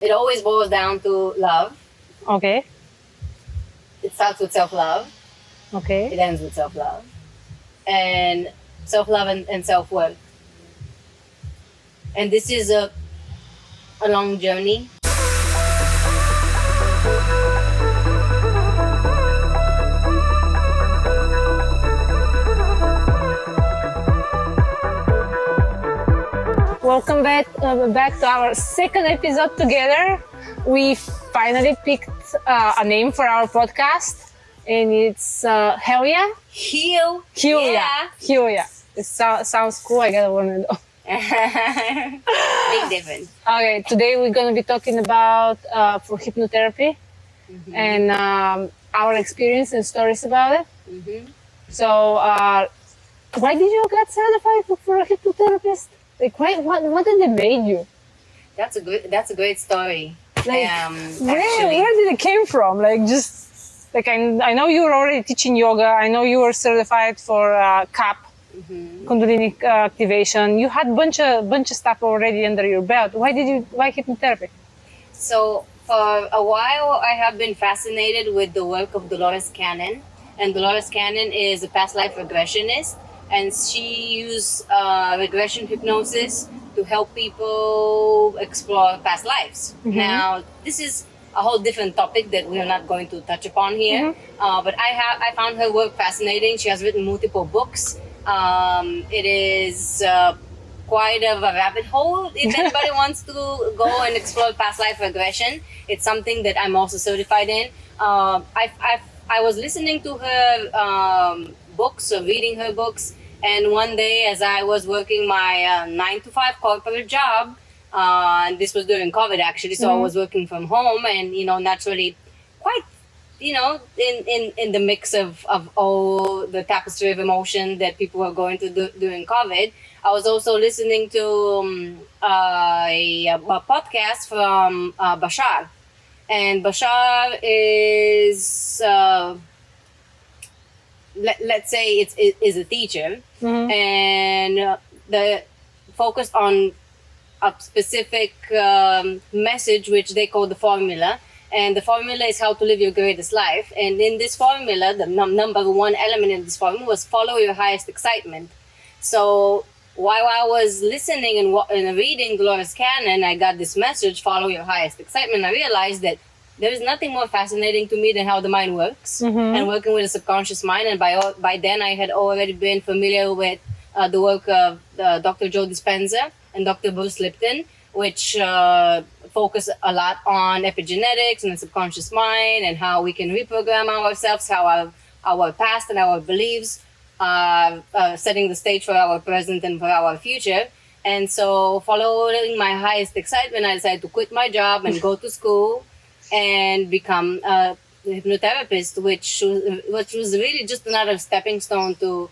It always boils down to love. Okay. It starts with self-love. Okay. It ends with self-love. And self-love and self-worth. And this is a long journey. Welcome back to our second episode together. We finally picked a name for our podcast, and it's Hell Yeah? Heal. Yeah. Hell Yeah. It sounds cool. I gotta learn it though. Big difference. Okay, today we're gonna be talking about for hypnotherapy and our experience and stories about it. So, why did you get certified for a hypnotherapist? Like, what did they made you? That's a great story. Like, Actually. where did it came from? Like, just like I know you were already teaching yoga. I know you were certified for CAP, Kundalini activation. You had bunch of stuff already under your belt. Why hypnotherapy? So for a while, I have been fascinated with the work of Dolores Cannon, and Dolores Cannon is a past life regressionist, and she used regression hypnosis to help people explore past lives. Now, this is a whole different topic that we are not going to touch upon here, but I found her work fascinating. She has written multiple books. It is quite of a rabbit hole. If anybody wants to go and explore past life regression, it's something that I'm also certified in. I was listening to her books or reading her books, and one day as I was working my 9-to-5 corporate job, and this was during COVID actually, so I was working from home, and naturally quite in the mix of all the tapestry of emotion that people were going through during COVID. I was also listening to a podcast from Bashar, and Bashar is let's say is a teacher, and the focused on a specific message which they call the formula. And the formula is how to live your greatest life. And in this formula, the number one element in this formula was follow your highest excitement. So while I was listening and reading Dolores Cannon, I got this message, follow your highest excitement. I realized that there is nothing more fascinating to me than how the mind works and working with the subconscious mind. And by then, I had already been familiar with the work of Dr. Joe Dispenza and Dr. Bruce Lipton, which focus a lot on epigenetics and the subconscious mind and how we can reprogram ourselves, how our past and our beliefs are setting the stage for our present and for our future. And so following my highest excitement, I decided to quit my job and go to school and become a hypnotherapist, which was really just another stepping stone to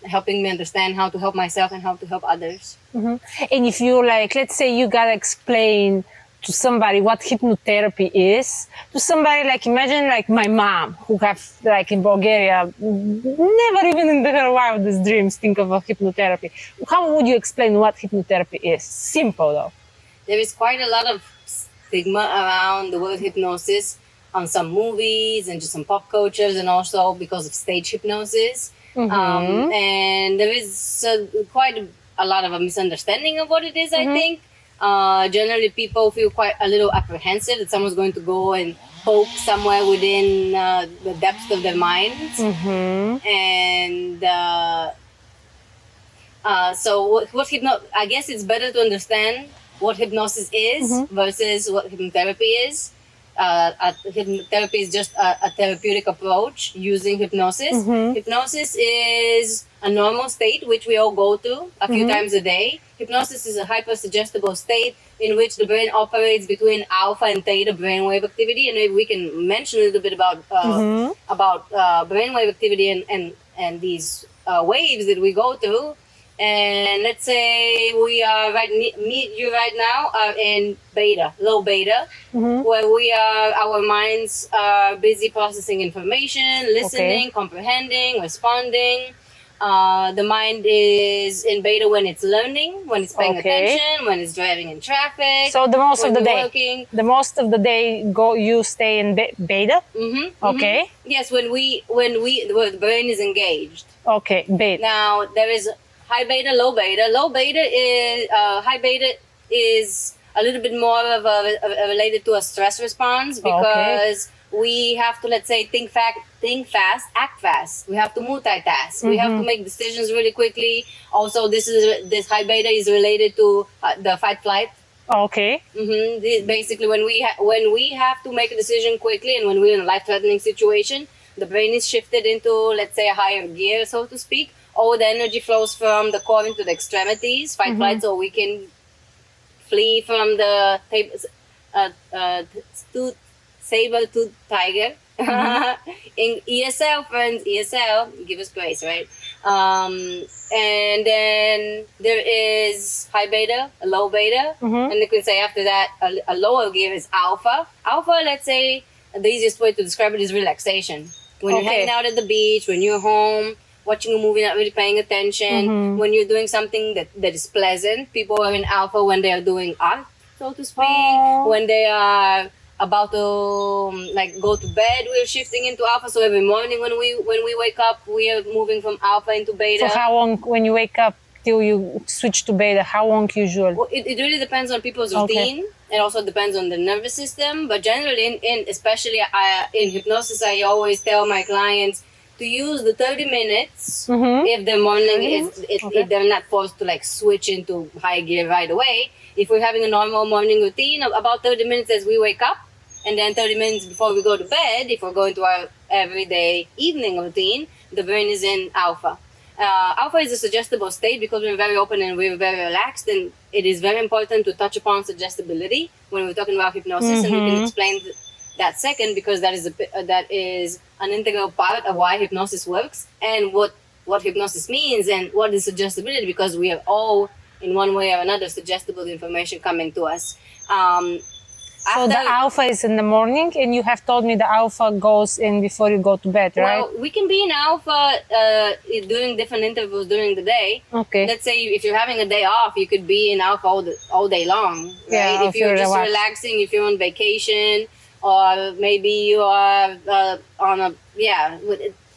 helping me understand how to help myself and how to help others. And if you let's say you gotta explain to somebody what hypnotherapy is, to somebody imagine my mom, who have in Bulgaria, never even in her wildest dreams think of a hypnotherapy. How would you explain what hypnotherapy is? Simple though. There is quite a lot of stigma around the word hypnosis on some movies and just some pop cultures, and also because of stage hypnosis. And there is quite a lot of a misunderstanding of what it is, I think. Generally, people feel quite a little apprehensive that someone's going to go and poke somewhere within the depths of their minds. And so I guess it's better to understand what hypnosis is versus what hypnotherapy is. Hypnotherapy is just a therapeutic approach using hypnosis. Hypnosis is a normal state which we all go through a few times a day. Hypnosis is a hyper-suggestible state in which the brain operates between alpha and theta brainwave activity, and maybe we can mention a little bit about brainwave activity and these waves that we go through. And let's say we are you right now are in beta, low beta, where our minds are busy processing information, listening, comprehending, responding. The mind is in beta when it's learning, when it's paying attention, when it's driving in traffic. So the most of the day, working. the most of the day, you stay in beta. Okay. Yes, when the brain is engaged. Okay, beta. Now there is high beta, low beta. Low beta is high beta is a little bit more of a related to a stress response because we have to, let's say, think fast, act fast. We have to multitask. We have to make decisions really quickly. Also, this high beta is related to the fight flight. Okay. Basically, when we have to make a decision quickly and when we're in a life-threatening situation, the brain is shifted into, let's say, a higher gear, so to speak. All the energy flows from the core into the extremities, fight flight, so we can flee from the saber-tooth tiger. In ESL, friends, ESL, give us grace, right? And then there is high beta, a low beta, and you can say after that a lower gear is alpha. Alpha, let's say, the easiest way to describe it is relaxation. When you're hanging out at the beach, when you're home, watching a movie, not really paying attention, when you're doing something that is pleasant. People are in alpha when they are doing art, so to speak. When they are about to go to bed, we're shifting into alpha. So every morning when we wake up, we are moving from alpha into beta. So how long, when you wake up till you switch to beta, how long usually? Well, it really depends on people's routine. It also depends on the nervous system. But generally, especially in hypnosis, I always tell my clients to use the 30 minutes if the morning if they're not forced to switch into high gear right away. If we're having a normal morning routine, about 30 minutes as we wake up, and then 30 minutes before we go to bed, if we're going to our everyday evening routine, the brain is in alpha. Alpha is a suggestible state because we're very open and we're very relaxed, and it is very important to touch upon suggestibility when we're talking about hypnosis, and we can explain that second, because that is an integral part of why hypnosis works and what hypnosis means and what is suggestibility, because we are all in one way or another suggestible information coming to us. So the alpha is in the morning, and you have told me the alpha goes in before you go to bed, right? Well, we can be in alpha during different intervals during the day. Okay. Let's say if you're having a day off, you could be in alpha all day long, right? Yeah, if you're just relaxing, if you're on vacation, or maybe you are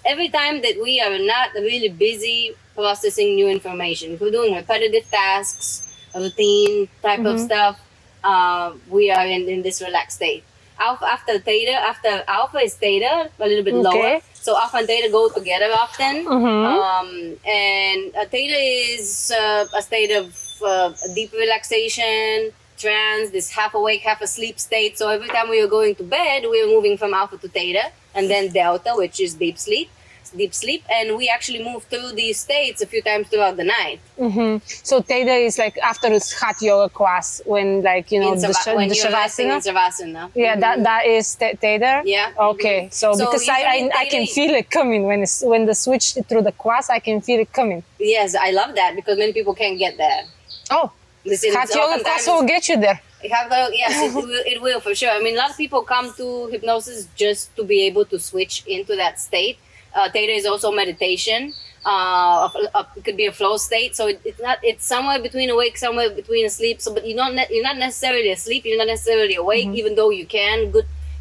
every time that we are not really busy processing new information. If we're doing repetitive tasks, routine type of stuff, we are in this relaxed state. After alpha is theta, a little bit lower. So alpha and theta go together often. And theta is a state of deep relaxation, trance, this half awake, half asleep state. So every time we are going to bed, we are moving from alpha to theta, and then delta, which is deep sleep, and we actually move through these states a few times throughout the night. So theta is like after this hot yoga class, when the shavasana. Yeah, that is theta. Yeah. Okay. So because I can feel it coming when the switch through the class, I can feel it coming. Yes, I love that because many people can't get there. Oh, hot yoga class will get you there. Yes, it will for sure. I mean, a lot of people come to hypnosis just to be able to switch into that state. Theta is also meditation. It could be a flow state. So it's somewhere between awake, somewhere between asleep. So, but you're not necessarily asleep. You're not necessarily awake, even though you can.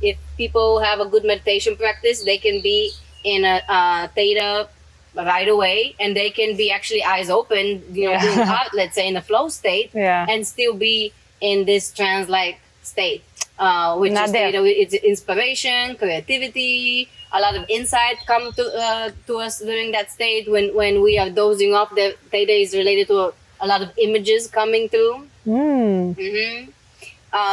If people have a good meditation practice, they can be in a theta right away, and they can be actually eyes open, doing art, let's say in a flow state, and still be in this trance-like state, which is theta. It's inspiration, creativity. A lot of insight come to us during that state when we are dozing off. The theta is related to a lot of images coming through.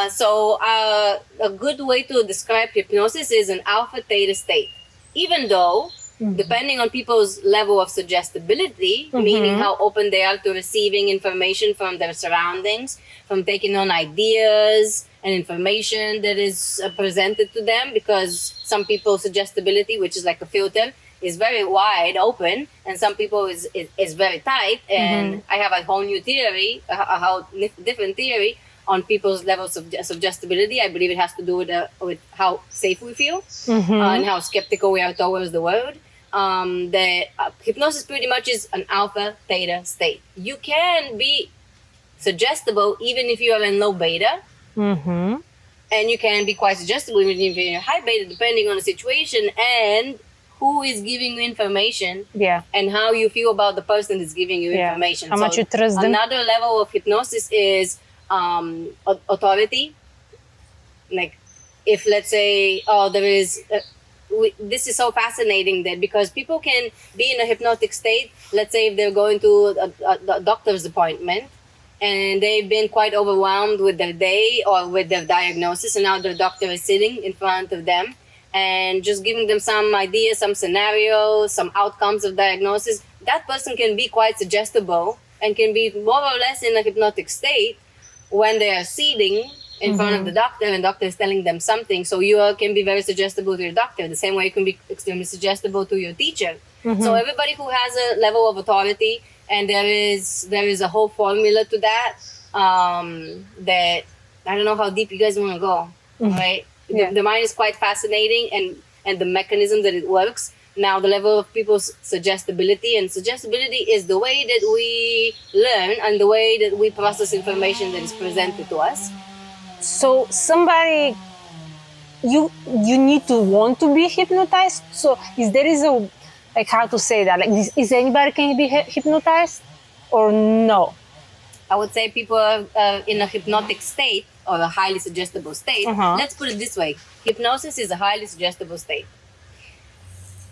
So a good way to describe hypnosis is an alpha theta state. Even though, depending on people's level of suggestibility, meaning how open they are to receiving information from their surroundings, from taking on ideas and information that is presented to them, because some people's suggestibility, which is like a filter, is very wide open, and some people is very tight. And I have a whole new theory, a whole different theory on people's levels of suggestibility. I believe it has to do with how safe we feel and how skeptical we are towards the world. that hypnosis pretty much is an alpha theta state. You can be suggestible even if you are in low beta. Mm-hmm. And you can be quite suggestible even if you're in high beta, depending on the situation and who is giving you information, and how you feel about the person that's giving you information. How much you trust them. Another level of hypnosis is authority. Like, if let's say, there is, this is so fascinating that because people can be in a hypnotic state, let's say if they're going to a doctor's appointment, and they've been quite overwhelmed with their day or with their diagnosis, and now their doctor is sitting in front of them and just giving them some ideas, some scenarios, some outcomes of diagnosis. That person can be quite suggestible and can be more or less in a hypnotic state when they are sitting in front of the doctor and the doctor is telling them something. So you can be very suggestible to your doctor. The same way you can be extremely suggestible to your teacher. So everybody who has a level of authority, and there is a whole formula to that, that I don't know how deep you guys want to go, right? The mind is quite fascinating, and the mechanism that it works. Now, the level of people's suggestibility, and suggestibility is the way that we learn and the way that we process information that is presented to us. So somebody, you need to want to be hypnotized. So is a, like, how to say that? Like, is anybody can be hypnotized or no? I would say people are in a hypnotic state or a highly suggestible state. Let's put it this way. Hypnosis is a highly suggestible state.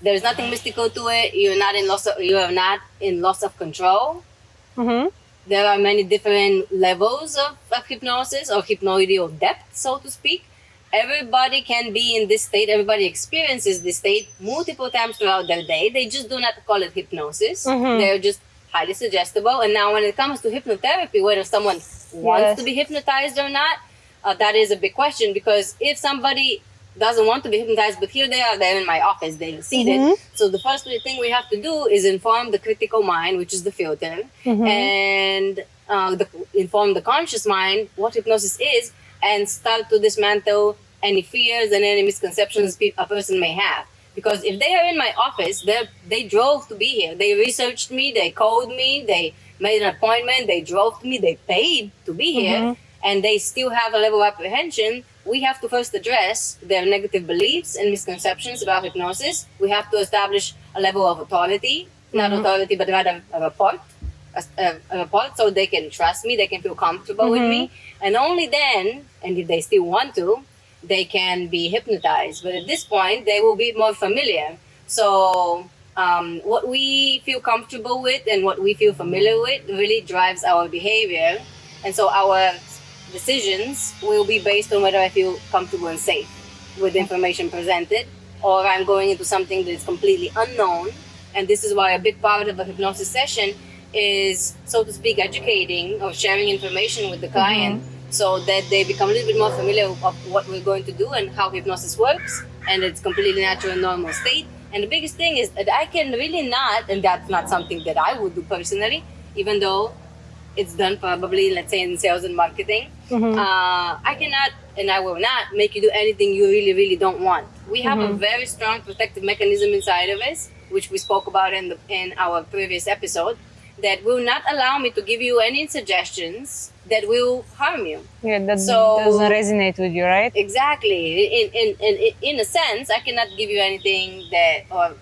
There's nothing mystical to it. You are not in loss of control. There are many different levels of hypnosis or hypnoidal depth, so to speak. Everybody can be in this state. Everybody experiences this state multiple times throughout their day. They just do not call it hypnosis. They're just highly suggestible. And now when it comes to hypnotherapy, whether someone wants to be hypnotized or not, that is a big question, because if somebody doesn't want to be hypnotized, but here they are, they're in my office, they're seated. So the first thing we have to do is inform the critical mind, which is the filter, and inform the conscious mind what hypnosis is, and start to dismantle any fears and any misconceptions a person may have. Because if they are in my office, they drove to be here. They researched me, they called me, they made an appointment, they drove to me, they paid to be here, and they still have a level of apprehension. We have to first address their negative beliefs and misconceptions about hypnosis. We have to establish a level of authority, not authority, but rather a rapport, so they can trust me, they can feel comfortable with me. And only then, and if they still want to, they can be hypnotized. But at this point, they will be more familiar. So what we feel comfortable with and what we feel familiar with really drives our behavior. And so our decisions will be based on whether I feel comfortable and safe with the information presented, or I'm going into something that is completely unknown. And this is why a big part of a hypnosis session is, so to speak, educating or sharing information with the client, so that they become a little bit more familiar of what we're going to do and how hypnosis works, and it's completely natural and normal state. And the biggest thing is that I can really not, and that's not something that I would do personally, even though it's done probably, let's say, in sales and marketing. I cannot, and I will not make you do anything you really, really don't want. We have a very strong protective mechanism inside of us, which we spoke about in our previous episode, that will not allow me to give you any suggestions that will harm you. Yeah, that doesn't resonate with you, right? Exactly. In a sense, I cannot give you anything that, or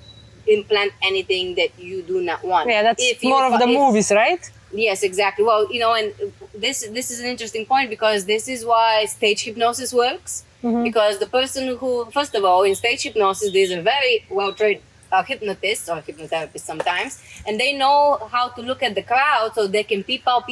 implant anything that you do not want. Yeah, that's more of the movies, right? Yes, exactly. Well, and this is an interesting point, because this is why stage hypnosis works. Because the person who, first of all, in stage hypnosis, there's a very well-trained hypnotist or hypnotherapist sometimes, and they know how to look at the crowd so they can pick out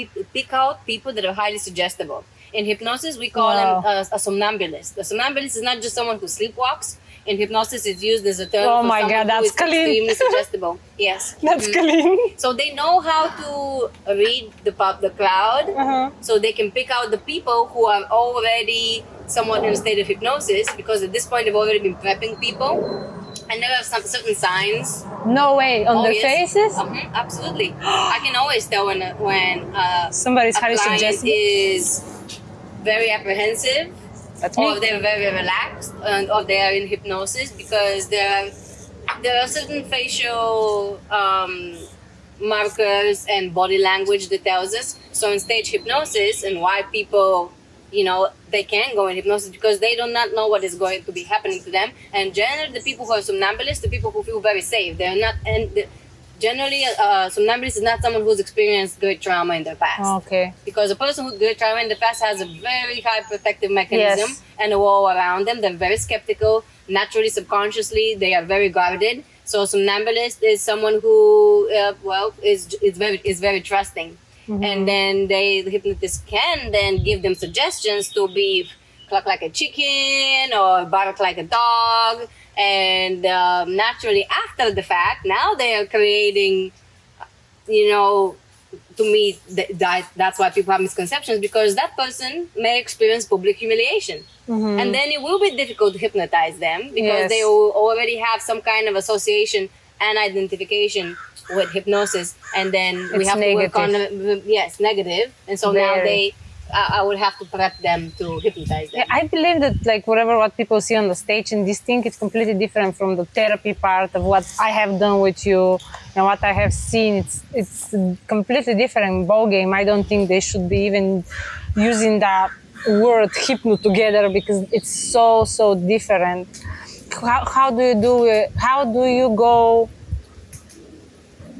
people that are highly suggestible. In hypnosis, we call them a somnambulist. A somnambulist is not just someone who sleepwalks. In hypnosis, it's used as a term for someone who is extremely suggestible. Yes. That's clean. So they know how to read the crowd, so they can pick out the people who are already somewhat in a state of hypnosis, because at this point, they've already been prepping people. And there are some certain signs. No way, on their faces? Absolutely. I can always tell when somebody's highly client suggestible is very apprehensive, or they're very relaxed, or they are in hypnosis, because they're there are certain facial markers and body language that tells us. So in stage hypnosis, and why people, they can go in hypnosis, because they do not know what is going to be happening to them. And generally, the people who are somnambulists, the people who feel very safe, they're not. Generally, somnambulist is not someone who's experienced great trauma in their past. Okay. Because a person with great trauma in the past has a very high protective mechanism and a wall around them. They're very skeptical. Naturally, subconsciously, they are very guarded. So somnambulist is someone who, is very trusting. Mm-hmm. And then the hypnotist can then give them suggestions to be cluck like a chicken or bark like a dog. And naturally, after the fact, now they are creating, to me, that's why people have misconceptions, because that person may experience public humiliation. Mm-hmm. And then it will be difficult to hypnotize them, because they will already have some kind of association and identification with hypnosis. And then we have to work on, negative. And so now I would have to prep them to hypnotize them. Yeah, I believe that what people see on the stage in this thing is completely different from the therapy part of what I have done with you and what I have seen. It's a completely different ballgame. I don't think they should be even using that word hypno together, because it's so different. How do you do it? How do you go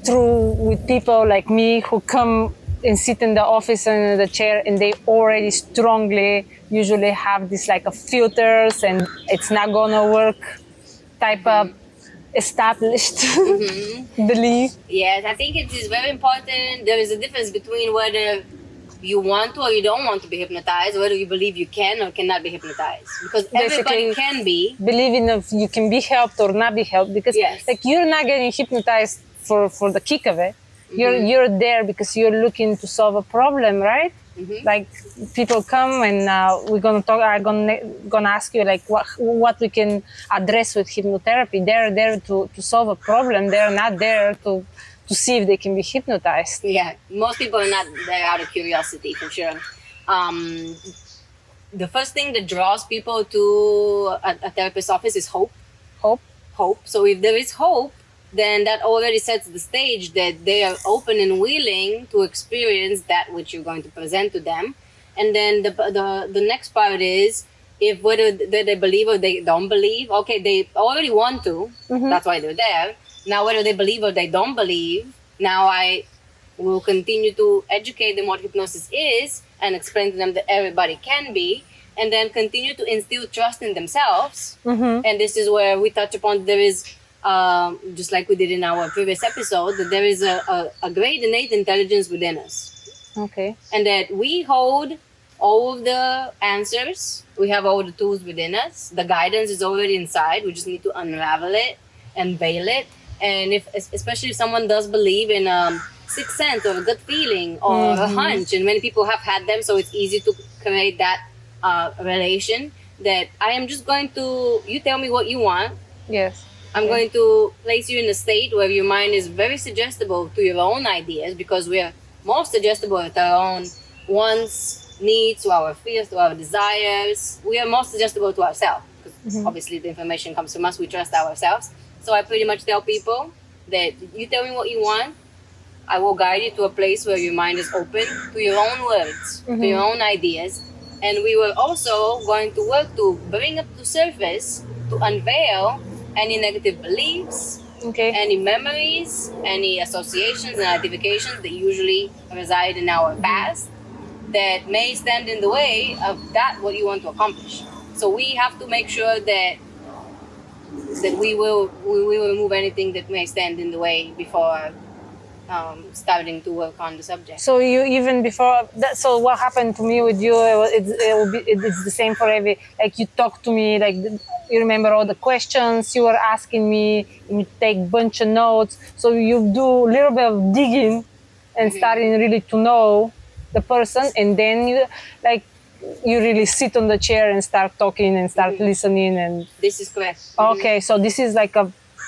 through with people like me who come and sit in the office and in the chair, and they already strongly usually have this filters, and it's not gonna work type of established belief? Yes, I think it is very important. There is a difference between whether you want to or you don't want to be hypnotized, whether you believe you can or cannot be hypnotized. Because everybody can be. Believing if you can be helped or not be helped. Because you're not getting hypnotized for the kick of it. Mm-hmm. You're there because you're looking to solve a problem, right? Mm-hmm. People come and we're gonna talk. I'm gonna ask you what we can address with hypnotherapy. They're there to solve a problem. They're not there to see if they can be hypnotized. Yeah, most people are not there out of curiosity, for sure. The first thing that draws people to a therapist's office is hope. Hope. So if there is hope, then that already sets the stage that they are open and willing to experience that which you're going to present to them. And then the next part is, if whether they believe or they don't believe. Okay, they already want to. Mm-hmm. That's why they're there. Now, whether they believe or they don't believe, now I will continue to educate them what hypnosis is and explain to them that everybody can be, and then continue to instill trust in themselves. Mm-hmm. And this is where we touch upon there is, just like we did in our previous episode, that there is a great innate intelligence within us. Okay. And that we hold all of the answers. We have all the tools within us. The guidance is already inside. We just need to unravel it and veil it. And especially if someone does believe in sixth sense or a gut feeling or a hunch, and many people have had them, so it's easy to create that relation that I am just going to, you tell me what you want. Yes. I'm going to place you in a state where your mind is very suggestible to your own ideas, because we are more suggestible to our own wants, needs, to our fears, to our desires. We are more suggestible to ourselves, because obviously the information comes from us. We trust ourselves. So I pretty much tell people that you tell me what you want, I will guide you to a place where your mind is open to your own words, to your own ideas. And we were also going to work to bring up to surface, to unveil any negative beliefs, any memories, any associations and identifications that usually reside in our past that may stand in the way of that what you want to accomplish. So we have to make sure that we will remove anything that may stand in the way before starting to work on the subject. So you even before that, so what happened to me with you, it's the same for every, you talk to me, you remember all the questions you were asking me, and you take bunch of notes, so you do a little bit of digging and starting really to know the person, and then you really sit on the chair and start talking and start listening. And this is correct. Okay, so this is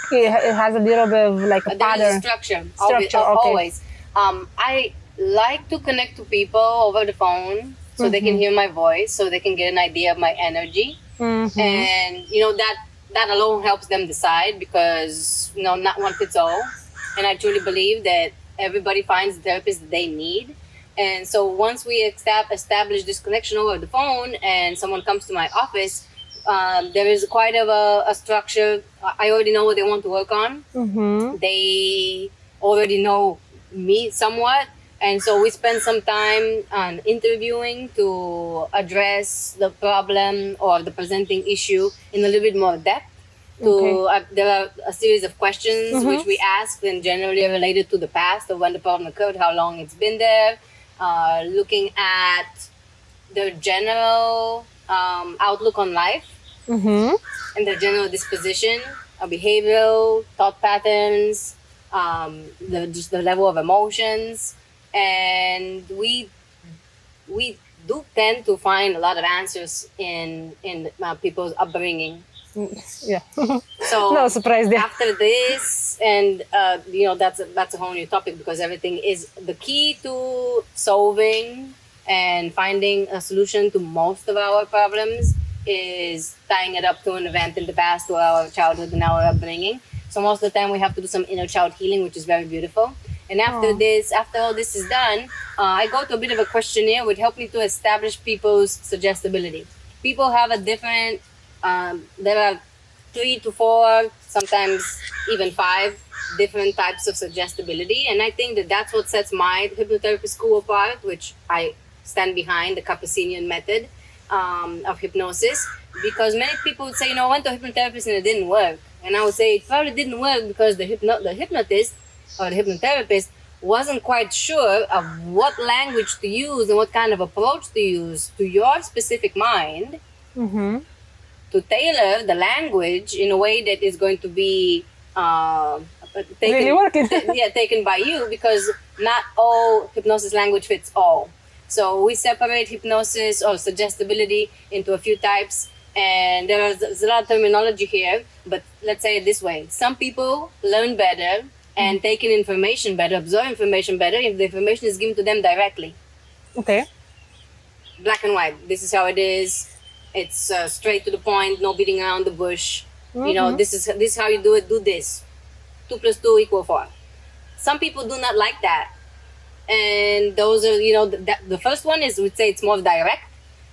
it has a little bit of a pattern. Structure. Okay. Always. I like to connect to people over the phone so they can hear my voice, so they can get an idea of my energy. And that alone helps them decide, because not one fits all. And I truly believe that everybody finds the therapist that they need. And so once we establish this connection over the phone and someone comes to my office, there is quite of a structure. I already know what they want to work on. They already know me somewhat. And so we spend some time on interviewing to address the problem or the presenting issue in a little bit more depth. There are a series of questions which we ask, and generally related to the past of when the problem occurred, how long it's been there, looking at their general outlook on life and their general disposition, behavioral, thought patterns, just the level of emotions. And we do tend to find a lot of answers in people's upbringing. Yeah. So no surprise there. After this, and that's a whole new topic, because everything is the key to solving and finding a solution to most of our problems is tying it up to an event in the past, to our childhood and our upbringing. So most of the time we have to do some inner child healing, which is very beautiful. And after all this is done, I go to a bit of a questionnaire which help me to establish people's suggestibility. People have a different, there are 3 to 4, sometimes even 5 different types of suggestibility. And I think that that's what sets my hypnotherapy school apart, which I stand behind, the Capucinian method of hypnosis. Because many people would say, I went to a hypnotherapist and it didn't work. And I would say it probably didn't work because the hypnotist or the hypnotherapist wasn't quite sure of what language to use and what kind of approach to use to your specific mind to tailor the language in a way that is going to be taken by you, because not all hypnosis language fits all. So we separate hypnosis or suggestibility into a few types, and there's a lot of terminology here, but let's say it this way. Some people learn better and take in information better, absorb information better if the information is given to them directly. Okay. Black and white. This is how it is. It's straight to the point, no beating around the bush. This is how you do it. Do this. 2 + 2 = 4. Some people do not like that. And those are, the first one is, we'd say it's more direct.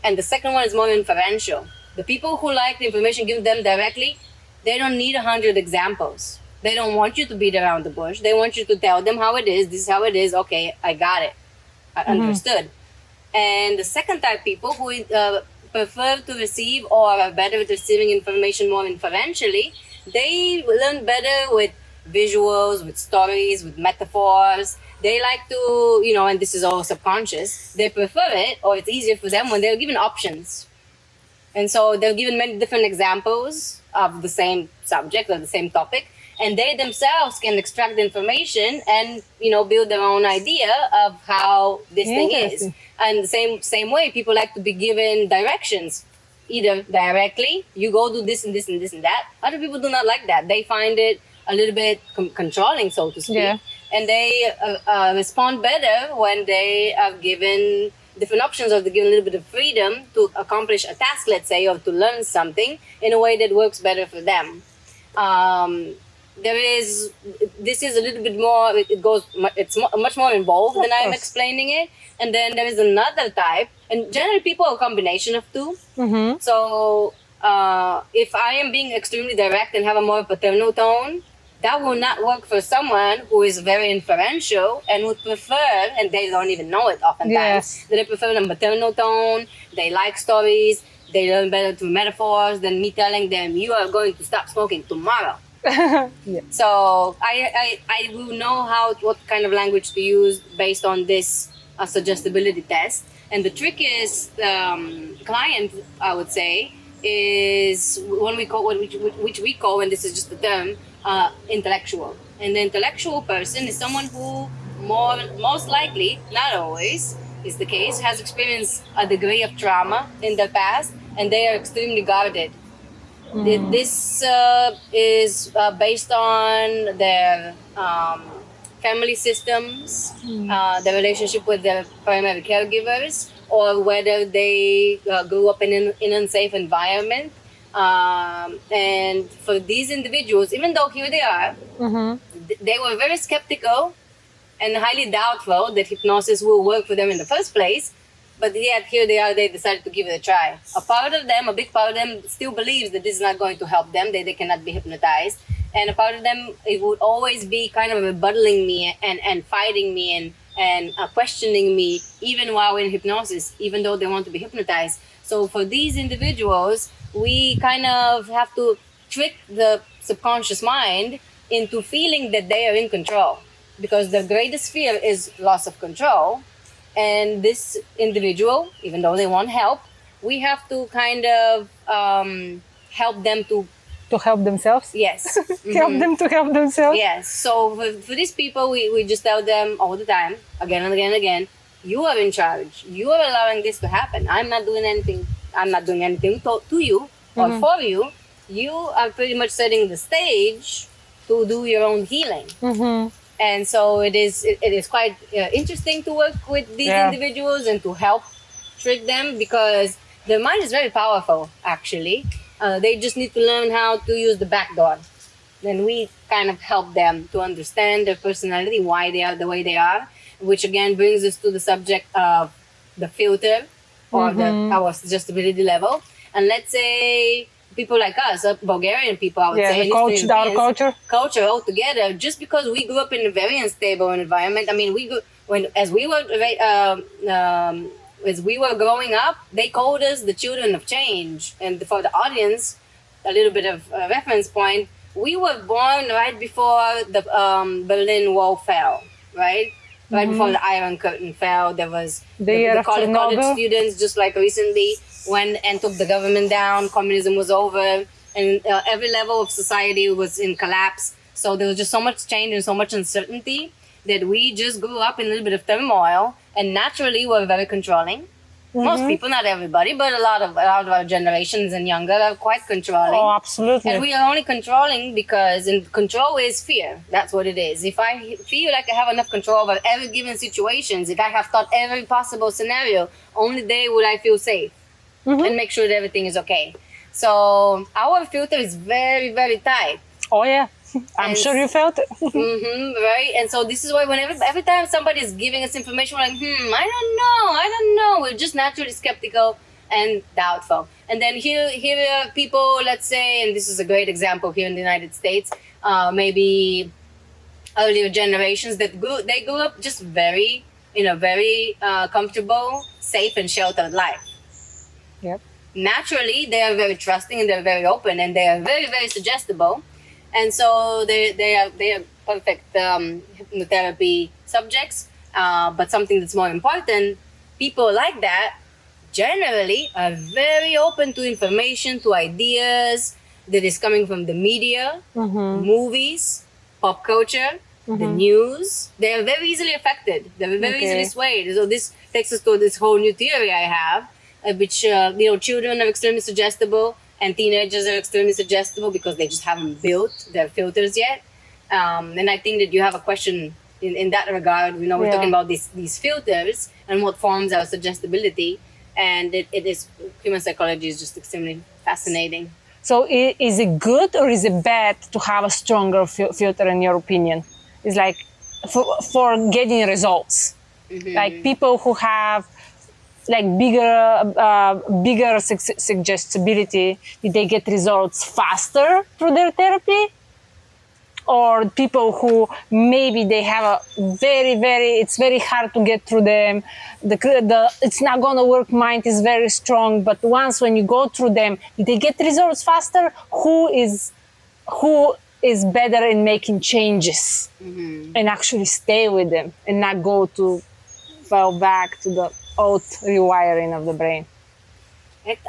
And the second one is more inferential. The people who like the information given them directly, they don't need 100 examples. They don't want you to beat around the bush. They want you to tell them how it is. This is how it is. Okay, I got it. I understood. And the second type people who prefer to receive or are better at receiving information more inferentially, they learn better with visuals, with stories, with metaphors. They like to, and this is all subconscious, they prefer it, or it's easier for them when they're given options. And so they're given many different examples of the same subject or the same topic, and they themselves can extract the information and, build their own idea of how this thing is. And the same way, people like to be given directions, either directly, you go do this and this and this and that. Other people do not like that. They find it a little bit controlling, so to speak. Yeah. And they respond better when they are given different options, or they're given a little bit of freedom to accomplish a task, let's say, or to learn something in a way that works better for them. This is a little bit more, it's much more involved than I'm explaining it. And then there is another type, and generally people are a combination of two. So if I am being extremely direct and have a more paternal tone, that will not work for someone who is very inferential and would prefer, and they don't even know it oftentimes, that they prefer a maternal tone. They like stories. They learn better through metaphors than me telling them, you are going to stop smoking tomorrow. So I will know what kind of language to use based on this suggestibility test. And the trickiest client, I would say, is one which we call, and this is just the term, intellectual. And the intellectual person is someone who most likely, not always is the case, has experienced a degree of trauma in the past, and they are extremely guarded. This is based on their family systems, the relationship with their primary caregivers, or whether they grew up in an unsafe environment. And for these individuals, even though here they are, they were very skeptical and highly doubtful that hypnosis will work for them in the first place. But yet here they are, they decided to give it a try. A part of them, a big part of them, still believes that this is not going to help them, that they cannot be hypnotized. And a part of them, it would always be kind of rebuttaling me and fighting me and questioning me, even while in hypnosis, even though they want to be hypnotized. So for these individuals, we kind of have to trick the subconscious mind into feeling that they are in control. Because the greatest fear is loss of control. And this individual, even though they want help, we have to kind of help them to help themselves. Yes. Help them to help themselves. Yes. So for these people, we just tell them all the time, again and again and again, you are in charge. You are allowing this to happen. I'm not doing anything. I'm not doing anything to you or for you. You are pretty much setting the stage to do your own healing. And so it is quite interesting to work with these individuals and to help trick them, because their mind is very powerful, actually. They just need to learn how to use the back door. Then we kind of help them to understand their personality, why they are the way they are, which again brings us to the subject of the filter or our suggestibility level. And let's say people like us, Bulgarian people, I would say, our culture altogether, just because we grew up in a very unstable environment. I mean, as we were growing up, they called us the children of change. And for the audience, a little bit of a reference point, we were born right before the Berlin Wall fell, right? Right before the Iron Curtain fell. There was the college students just like recently went and took the government down. Communism was over, and every level of society was in collapse. So there was just so much change and so much uncertainty that we just grew up in a little bit of turmoil, and naturally we're very controlling. Most people, not everybody, but a lot of our generations and younger are quite controlling. Oh, absolutely. And we are only controlling because control is fear. That's what it is. If I feel like I have enough control over every given situations, if I have thought every possible scenario, only then would I feel safe and make sure that everything is okay. So our filter is very, very tight. Oh, yeah. I'm sure you felt it. Right? And so this is why every time somebody is giving us information, we're like, I don't know. We're just naturally skeptical and doubtful. And then here are people, let's say, and this is a great example here in the United States, maybe earlier generations that grew up just in a very comfortable, safe and sheltered life. Yep. Naturally, they are very trusting and they're very open and they are very, very suggestible. And so they are perfect hypnotherapy subjects. But something that's more important, people like that generally are very open to information, to ideas that is coming from the media, movies, pop culture, the news. They are very easily affected. They're very easily swayed. So this takes us to this whole new theory I have, which children are extremely suggestible. And teenagers are extremely suggestible because they just haven't built their filters yet. And I think that you have a question in that regard. We're talking about these filters and what forms our suggestibility. And it is, human psychology is just extremely fascinating. So is it good or is it bad to have a stronger filter, in your opinion? It's like for getting results. Like people who have like bigger suggestibility, did they get results faster through their therapy? Or people who maybe they have a it's very hard to get through them. It's not gonna work, mind is very strong, but once when you go through them, did they get results faster? Who is better in making changes and actually stay with them and not fall back to the old rewiring of the brain?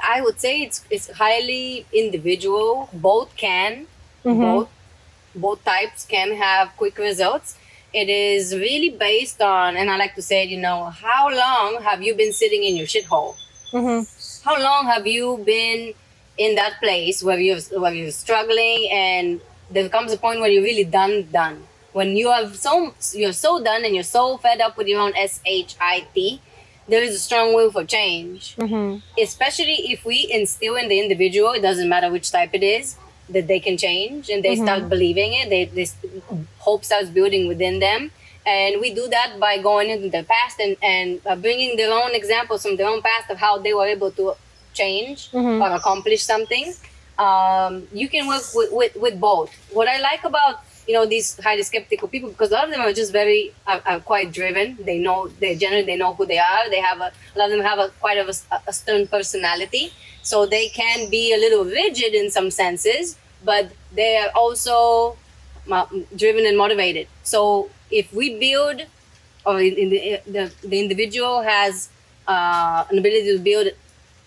I would say it's highly individual. Both can, both types can have quick results. It is really based on, and I like to say, how long have you been sitting in your shithole? How long have you been in that place where you're struggling, and there comes a point where you're really done. When you're so done and you're so fed up with your own SHIT, there is a strong will for change, especially if we instill in the individual, it doesn't matter which type it is, that they can change and they start believing it. This hope starts building within them. And we do that by going into their past and bringing their own examples from their own past of how they were able to change or accomplish something. You can work with both. What I like about these highly skeptical people, because a lot of them are just are quite driven. They know they know who they are. They have a lot of them have quite a stern personality, so they can be a little rigid in some senses, but they are also driven and motivated. So if we build, or the individual has an ability to build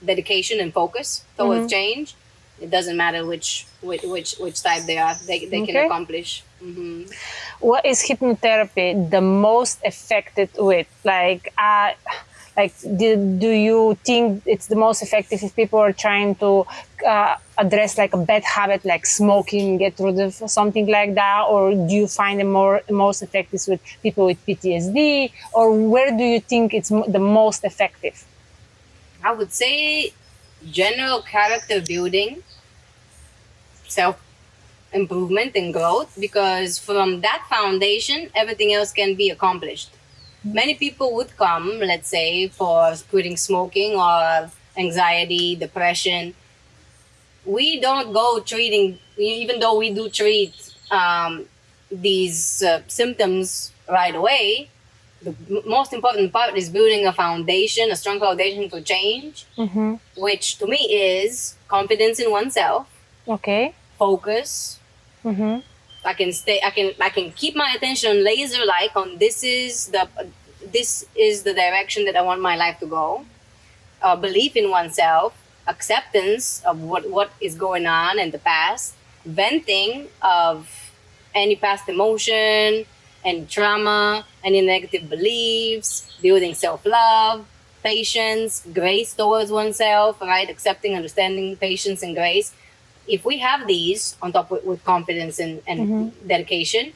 dedication and focus towards change, it doesn't matter which type they are. They can accomplish. What is hypnotherapy the most effective with? Do you think it's the most effective if people are trying to address like a bad habit, like smoking, get rid of something like that, or do you find it most effective with people with PTSD, or where do you think it's the most effective? I would say general character building, self-improvement and growth, because from that foundation, everything else can be accomplished. Many people would come, let's say, for quitting smoking or anxiety, depression. We don't go treating, even though we do treat these symptoms right away. The most important part is building a foundation, a strong foundation for change, which to me is confidence in oneself. Okay. Focus. I can keep my attention laser-like on this is the direction that I want my life to go. Belief in oneself, acceptance of what is going on in the past, venting of any past emotion and trauma, any negative beliefs, building self-love, patience, grace towards oneself, right? Accepting, understanding, patience, and grace. If we have these on top with confidence and dedication,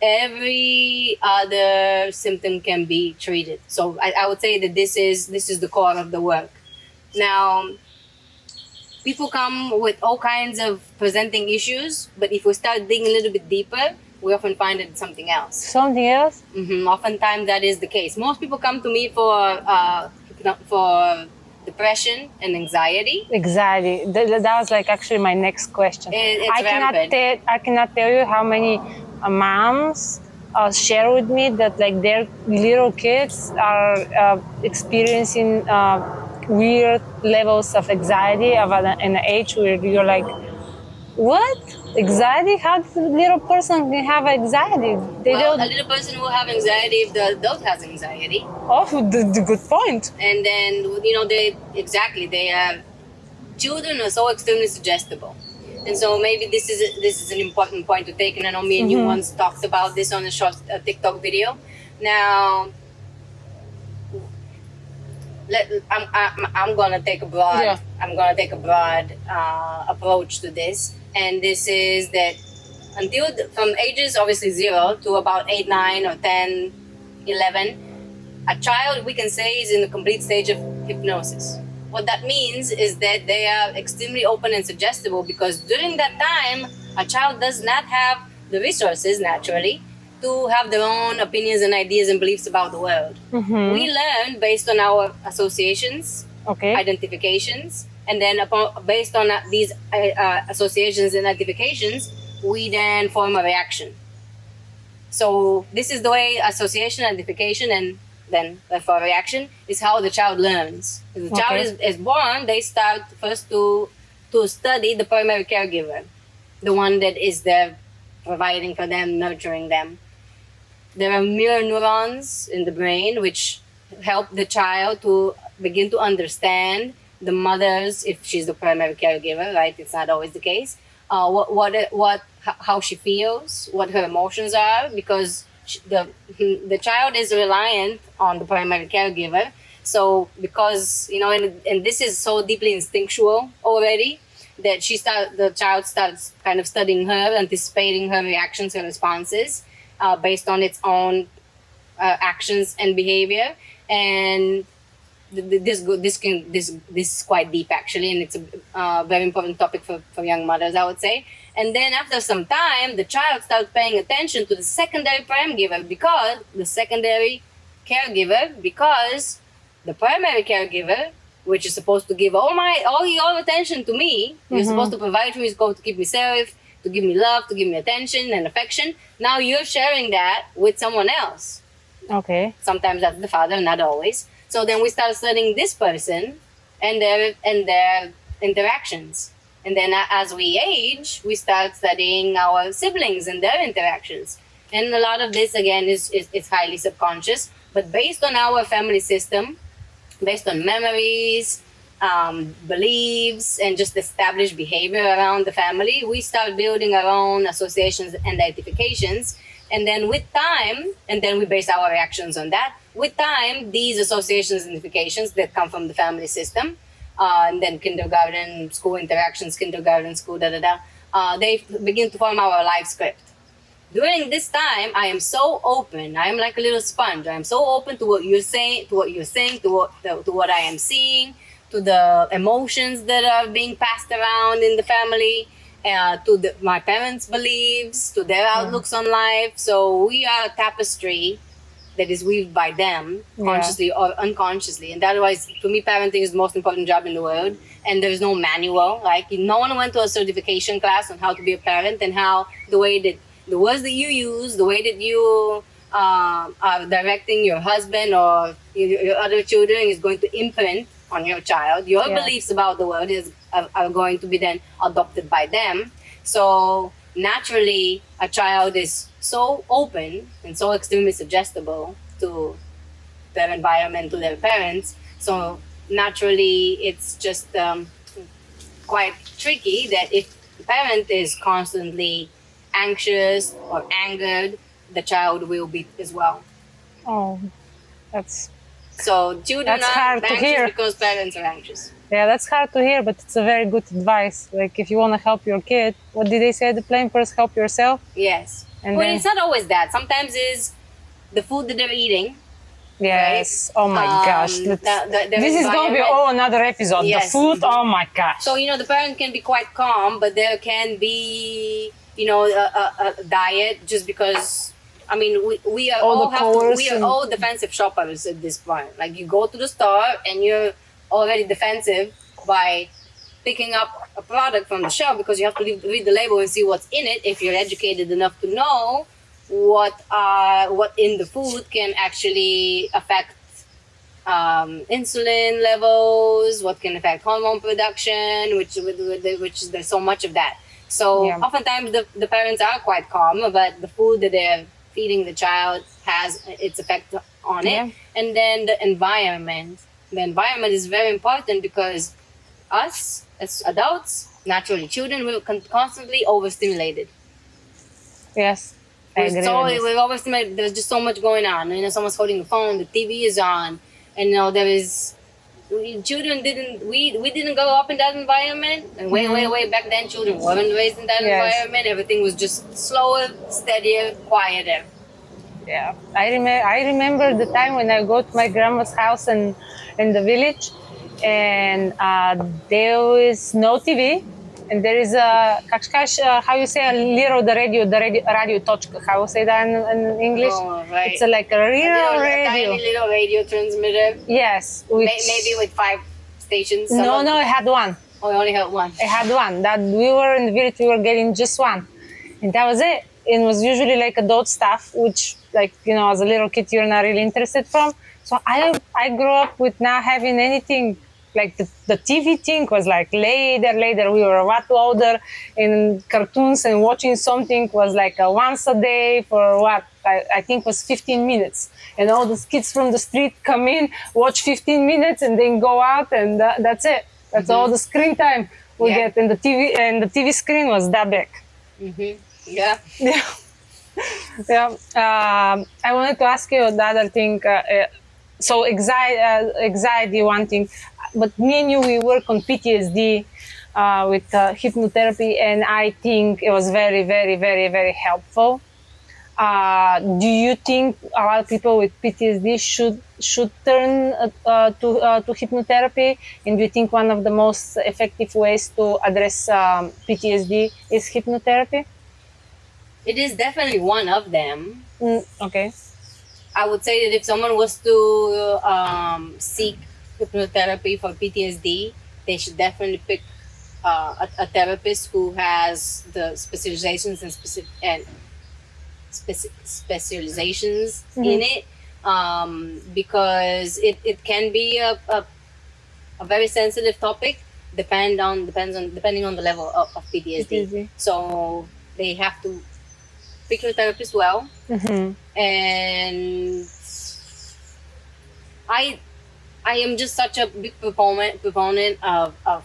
every other symptom can be treated. So I would say that this is the core of the work. Now, people come with all kinds of presenting issues, but if we start digging a little bit deeper, we often find it's something else. Something else? Oftentimes that is the case. Most people come to me for depression and anxiety. Exactly. That was like actually my next question. It's rampant. I cannot tell you how many moms share with me that like their little kids are experiencing weird levels of anxiety at an age where you're like, what? Anxiety? How does a little person can have anxiety? A little person will have anxiety if the adult has anxiety. Oh, the good point. And then, children are so extremely suggestible. And so maybe this is an important point to take. And I know me and you once talked about this on a short TikTok video. Now, I'm gonna take a broad approach to this. And this is that from ages obviously 0 to about 8, 9 or 10, 11, a child we can say is in the complete stage of hypnosis. What that means is that they are extremely open and suggestible, because during that time, a child does not have the resources naturally to have their own opinions and ideas and beliefs about the world. We learn based on our associations, identifications, and then based on these associations and identifications, we then form a reaction. So this is the way association, identification, and then for reaction is how the child learns. If the child is born, they start first to study the primary caregiver, the one that is there providing for them, nurturing them. There are mirror neurons in the brain which help the child to begin to understand the mother's, if she's the primary caregiver, right? It's not always the case. How she feels, what her emotions are, because the child is reliant on the primary caregiver. So because and this is so deeply instinctual already that the child starts kind of studying her, anticipating her reactions and responses based on its own actions and behavior. And this is quite deep actually, and it's a very important topic for young mothers, I would say. And then after some time, the child starts paying attention to the secondary caregiver because the primary caregiver, which is supposed to give all your attention to me, you're supposed to provide for me, you're supposed to keep me safe, to give me love, to give me attention and affection. Now you're sharing that with someone else. Okay. Sometimes that's the father, not always. So then we start studying this person and their interactions. And then as we age, we start studying our siblings and their interactions. And a lot of this, again, is highly subconscious. But based on our family system, based on memories, beliefs, and just established behavior around the family, we start building our own associations and identifications. And then with time, and then we base our reactions on that. With time, these associations and identifications that come from the family system, and then kindergarten, school interactions, kindergarten, school, they begin to form our life script. During this time, I am so open. I am like a little sponge. I am so open to what you're saying, to what I am seeing, to the emotions that are being passed around in the family, to my parents' beliefs, to their outlooks on life. So we are a tapestry that is weaved by them, consciously or unconsciously. And otherwise, for me, parenting is the most important job in the world. And there's no manual. Like, no one went to a certification class on how to be a parent, and how the words that you use, the way that you are directing your husband or your other children is going to imprint on your child. Your beliefs about the world are going to be then adopted by them. So naturally, a child is so open and so extremely suggestible to their environment, to their parents. So naturally, it's just quite tricky that if the parent is constantly anxious or angered, the child will be as well. Oh, so children are hard to anxious hear. because parents are anxious. Yeah, that's hard to hear, but it's a very good advice. Like, if you want to help your kid, what did they say at the plane? First, help yourself. Yes. And well, then, it's not always that. Sometimes it's the food that they're eating. yes. Right? Oh my gosh. This is going to be another episode. Yes. The food, oh my gosh. So, the parent can be quite calm, but there can be, a diet, just because, we are all defensive shoppers at this point. Like, you go to the store and you're already defensive by picking up a product from the shelf, because you have to read the label and see what's in it, if you're educated enough to know what in the food can actually affect insulin levels, what can affect hormone production, which there's so much of that. So oftentimes the parents are quite calm, but the food that they're feeding the child has its effect on it. And then the environment is very important, because us as adults, naturally children, will constantly overstimulated. Yes. We're overstimulated. There's just so much going on. Someone's holding the phone, the TV is on, and there is. Children we didn't grow up in that environment, and way back then, children weren't raised in that environment. Everything was just slower, steadier, quieter. Yeah, I remember the time when I go to my grandma's house in the village, and there was no TV, and there is a how you say the radio точка, how you say that in English? Oh, right. It's like a real radio. A tiny little radio transmitter. Yes. Maybe with 5 stations. No, I had one. Oh, you only had one. I had one. That we were in the village, we were getting just one, and that was it. It was usually like adult stuff, which, like, as a little kid, you're not really interested from. So I grew up with not having anything. Like the TV thing was like later. We were a lot older, and cartoons and watching something was like once a day for what I think was 15 minutes. And all those kids from the street come in, watch 15 minutes, and then go out, and that's it. That's all the screen time we get. And the TV screen was that big. Yeah. I wanted to ask you the other thing. So anxiety, one thing. But me and you, we work on PTSD with hypnotherapy, and I think it was very, very, very, very helpful. Do you think a lot of people with PTSD should turn to hypnotherapy? And do you think one of the most effective ways to address PTSD is hypnotherapy? It is definitely one of them. Okay. I would say that if someone was to seek hypnotherapy for PTSD, they should definitely pick a therapist who has the specializations and specializations in it, because it can be a very sensitive topic, depending on the level of PTSD. So they have to pick your therapist well. And I am just such a big proponent of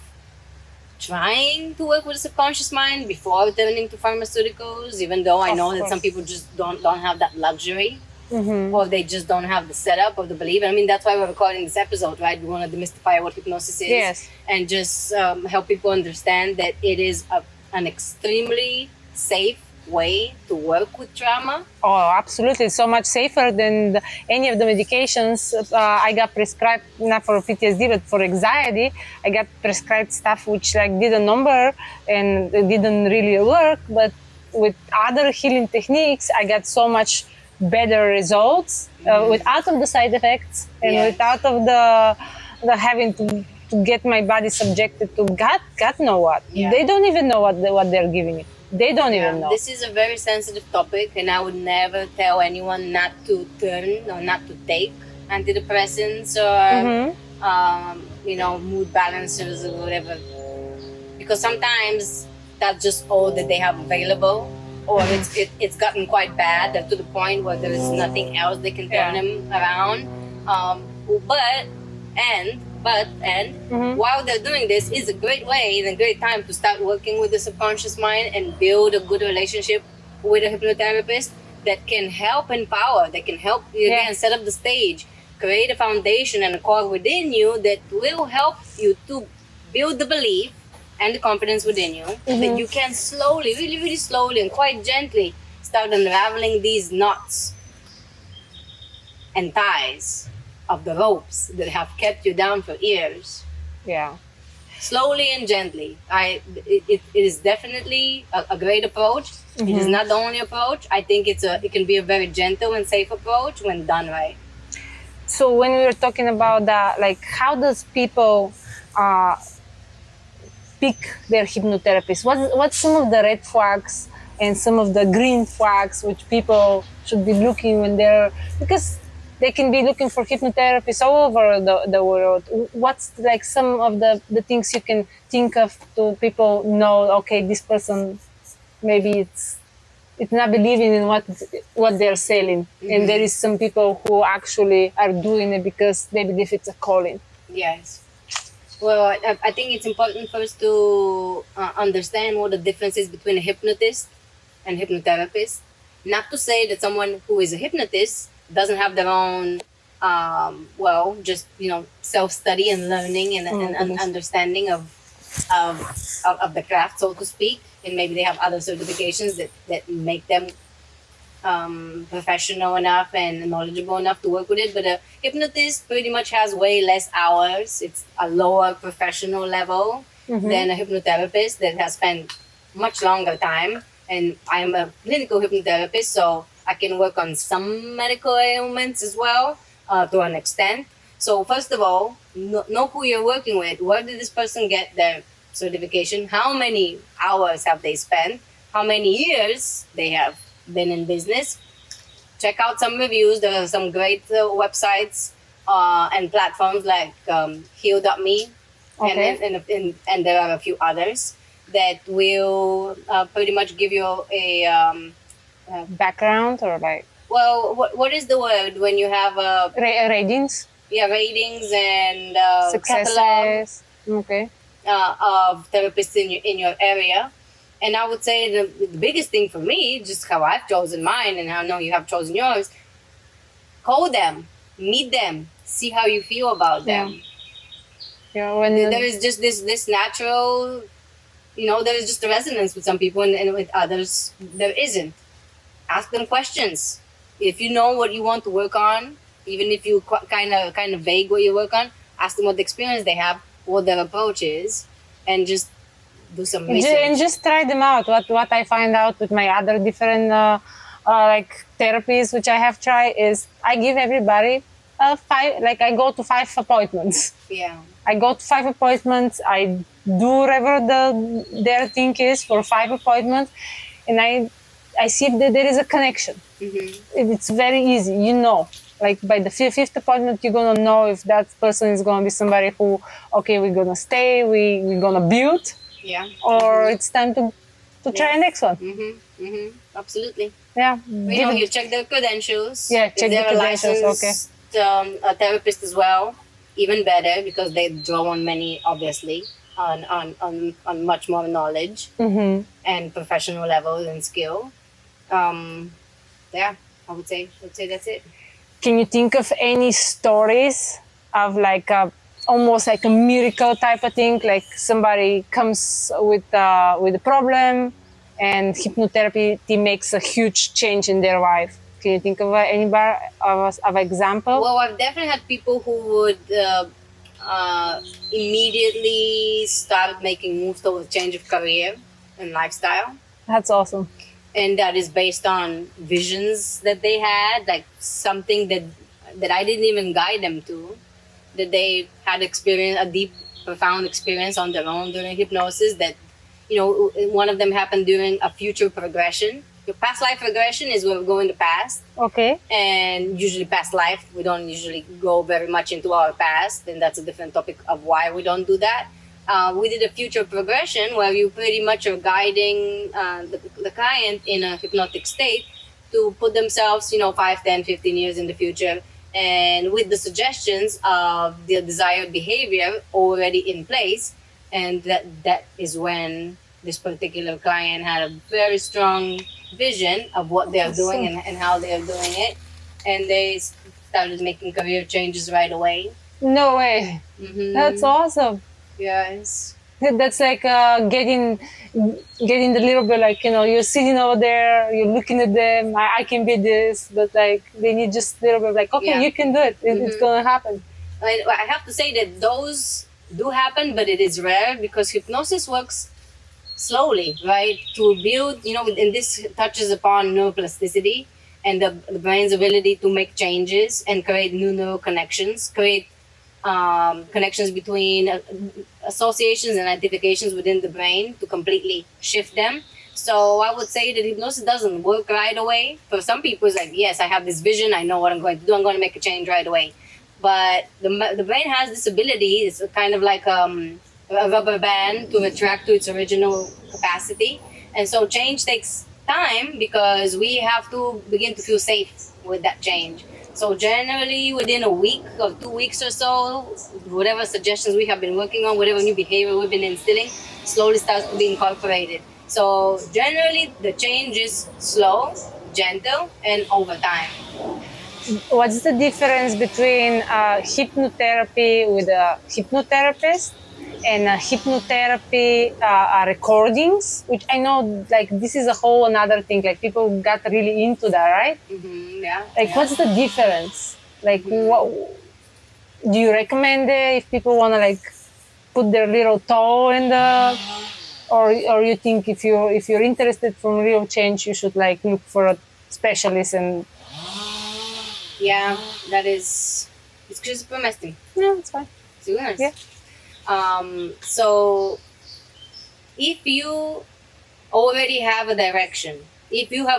trying to work with the subconscious mind before turning to pharmaceuticals, even though I know that some people just don't have that luxury, or they just don't have the setup or the belief. I mean, that's why we're recording this episode, right? We want to demystify what hypnosis is, and just help people understand that it is an extremely safe way to work with trauma. Oh, absolutely. So much safer than any of the medications I got prescribed, not for PTSD, but for anxiety. I got prescribed stuff which did a number and it didn't really work. But with other healing techniques, I got so much better results without of the side effects and without of the having to get my body subjected to God know what. They don't even know what they're giving it. They don't even know. This is a very sensitive topic, and I would never tell anyone not to turn or not to take antidepressants or mood balancers or whatever, because sometimes that's just all that they have available, or it's gotten quite bad to the point where there is nothing else they can turn them around. But while they're doing this, is a great way and a great time to start working with the subconscious mind and build a good relationship with a hypnotherapist that can help empower, that can help you again set up the stage, create a foundation and a core within you that will help you to build the belief and the confidence within you that you can slowly, really, really slowly and quite gently start unraveling these knots and ties of the ropes that have kept you down for years. Yeah. Slowly and gently. It is definitely a great approach. It is not the only approach. I think it can be a very gentle and safe approach when done right. So when we were talking about that, how does people pick their hypnotherapist? What's some of the red flags and some of the green flags which people should be looking when because they can be looking for hypnotherapists all over the world. What's some of the things you can think of to people know, okay, this person, maybe it's not believing in what they're selling. And there is some people who actually are doing it because they believe it's a calling. Yes. Well, I think it's important first to understand what the difference is between a hypnotist and hypnotherapist. Not to say that someone who is a hypnotist doesn't have their own, self-study and learning and understanding of the craft, so to speak. And maybe they have other certifications that make them professional enough and knowledgeable enough to work with it. But a hypnotist pretty much has way less hours. It's a lower professional level than a hypnotherapist that has spent much longer time. And I'm a clinical hypnotherapist, so I can work on some medical ailments as well, to an extent. So first of all, know who you're working with. Where did this person get their certification? How many hours have they spent? How many years they have been in business? Check out some reviews. There are some great websites and platforms like heal.me, and there are a few others that will pretty much give you a background or what is the word when you have ratings? Yeah, ratings and successes. Of therapists in your area. And I would say the biggest thing for me, just how I've chosen mine and how I know you have chosen yours, call them, meet them, see how you feel about them. When there is just this natural, there is just a resonance with some people and with others there isn't. ask them questions. If you know what you want to work on, even if you kind of vague what you work on, ask them what the experience they have, what their approach is, and just do some research. And just try them out. What I find out with my other different like therapies which I have tried is I give everybody 5, like I go to 5 appointments. Yeah. I go to 5 appointments. I do whatever their thing is for 5 appointments, and I see that there is a connection. Mm-hmm. It's very easy, you know. Like by the 5th appointment, you're gonna know if that person is gonna be somebody who, okay, we're gonna stay, we're gonna build, Yeah. or it's time to try next one. Absolutely. Yeah. You check their credentials. Yeah, check the credentials. Okay. A therapist as well, even better because they draw on many, obviously, on much more knowledge and professional levels and skill. Yeah, I would say that's it. Can you think of any stories of like almost like a miracle type of thing, like somebody comes with a problem and hypnotherapy makes a huge change in their life? Can you think of any of example? Well, I've definitely had people who would immediately start making moves towards change of career and lifestyle. That's awesome. And that is based on visions that they had, like something that I didn't even guide them to, that they had experience, a deep, profound experience on their own during hypnosis. That, one of them happened during a future progression. Your past life regression is where we go in the past. Okay. And usually past life, we don't usually go very much into our past, and that's a different topic of why we don't do that. We did a future progression where you pretty much are guiding the client in a hypnotic state to put themselves, 5, 10, 15 years in the future, and with the suggestions of the desired behavior already in place. And that is when this particular client had a very strong vision of what they're doing and how they're doing it. And they started making career changes right away. No way. That's awesome. Yes. That's like getting the little bit, like, you're sitting over there, you're looking at them, I can be this, but like they need just a little bit like, okay, you can do it. It's going to happen. I have to say that those do happen, but it is rare because hypnosis works slowly, right? To build, and this touches upon neuroplasticity and the brain's ability to make changes and create new neural connections, create connections between associations and identifications within the brain to completely shift them. So I would say that hypnosis doesn't work right away. For some people, it's like, yes, I have this vision, I know what I'm going to do, I'm going to make a change right away. But the brain has this ability, it's kind of like a rubber band to retract to its original capacity. And so change takes time because we have to begin to feel safe with that change. So generally within a week or 2 weeks or so, whatever suggestions we have been working on, whatever new behavior we've been instilling, slowly starts to be incorporated. So generally the change is slow, gentle, and over time. What's the difference between hypnotherapy with a hypnotherapist and hypnotherapy recordings, which I know, like, this is a whole another thing. Like, people got really into that, right? Yeah. Like, what's the difference? Like, what do you recommend it if people want to like put their little toe in the, or you think if you're interested from real change, you should like look for a specialist and. Yeah, it's just permission. Yeah, it's fine. It's yours. Yeah. So if you already have a direction,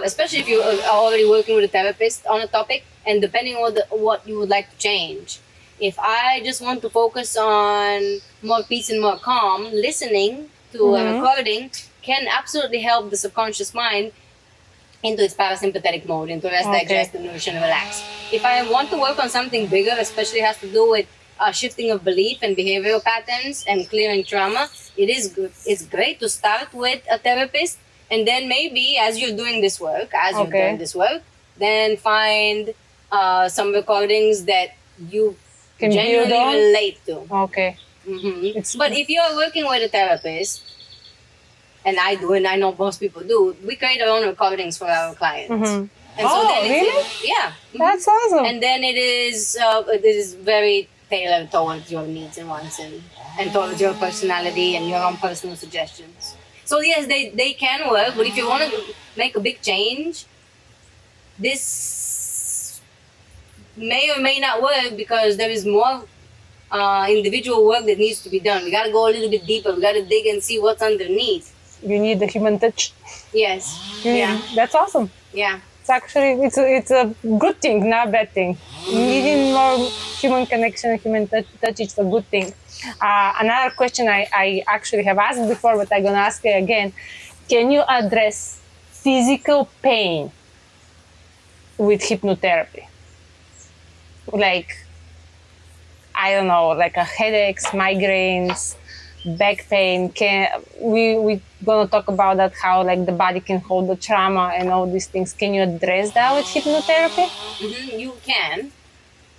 especially if you are already working with a therapist on a topic, and depending on what you would like to change. If I just want to focus on more peace and more calm, listening to a recording can absolutely help the subconscious mind into its parasympathetic mode, into rest, digest, and nourish and relax. If I want to work on something bigger, especially has to do with shifting of belief and behavioral patterns and clearing trauma, it's great to start with a therapist, and then maybe as you're doing this work, then find some recordings that you can genuinely relate to. Okay. But if you're working with a therapist and I do, and I know most people do, we create our own recordings for our clients. Mm-hmm. And Oh, then really? Yeah. That's awesome. And then it is very tailored towards your needs and wants, and towards your personality and your own personal suggestions. So yes, they can work, but if you want to make a big change, this may or may not work because there is more individual work that needs to be done. We got to go a little bit deeper. We got to dig and see what's underneath. You need the human touch. Yes. Yeah. That's awesome. Yeah. It's actually it's a good thing, not a bad thing. Needing more human connection, human touch, it's a good thing. Another question I actually have asked before, but I'm gonna ask you again. Can you address physical pain with hypnotherapy? Like, I don't know, like a headaches, migraines, back pain. We gonna talk about that, how like the body can hold the trauma and all these things. Can you address that with hypnotherapy? Mm-hmm, you can.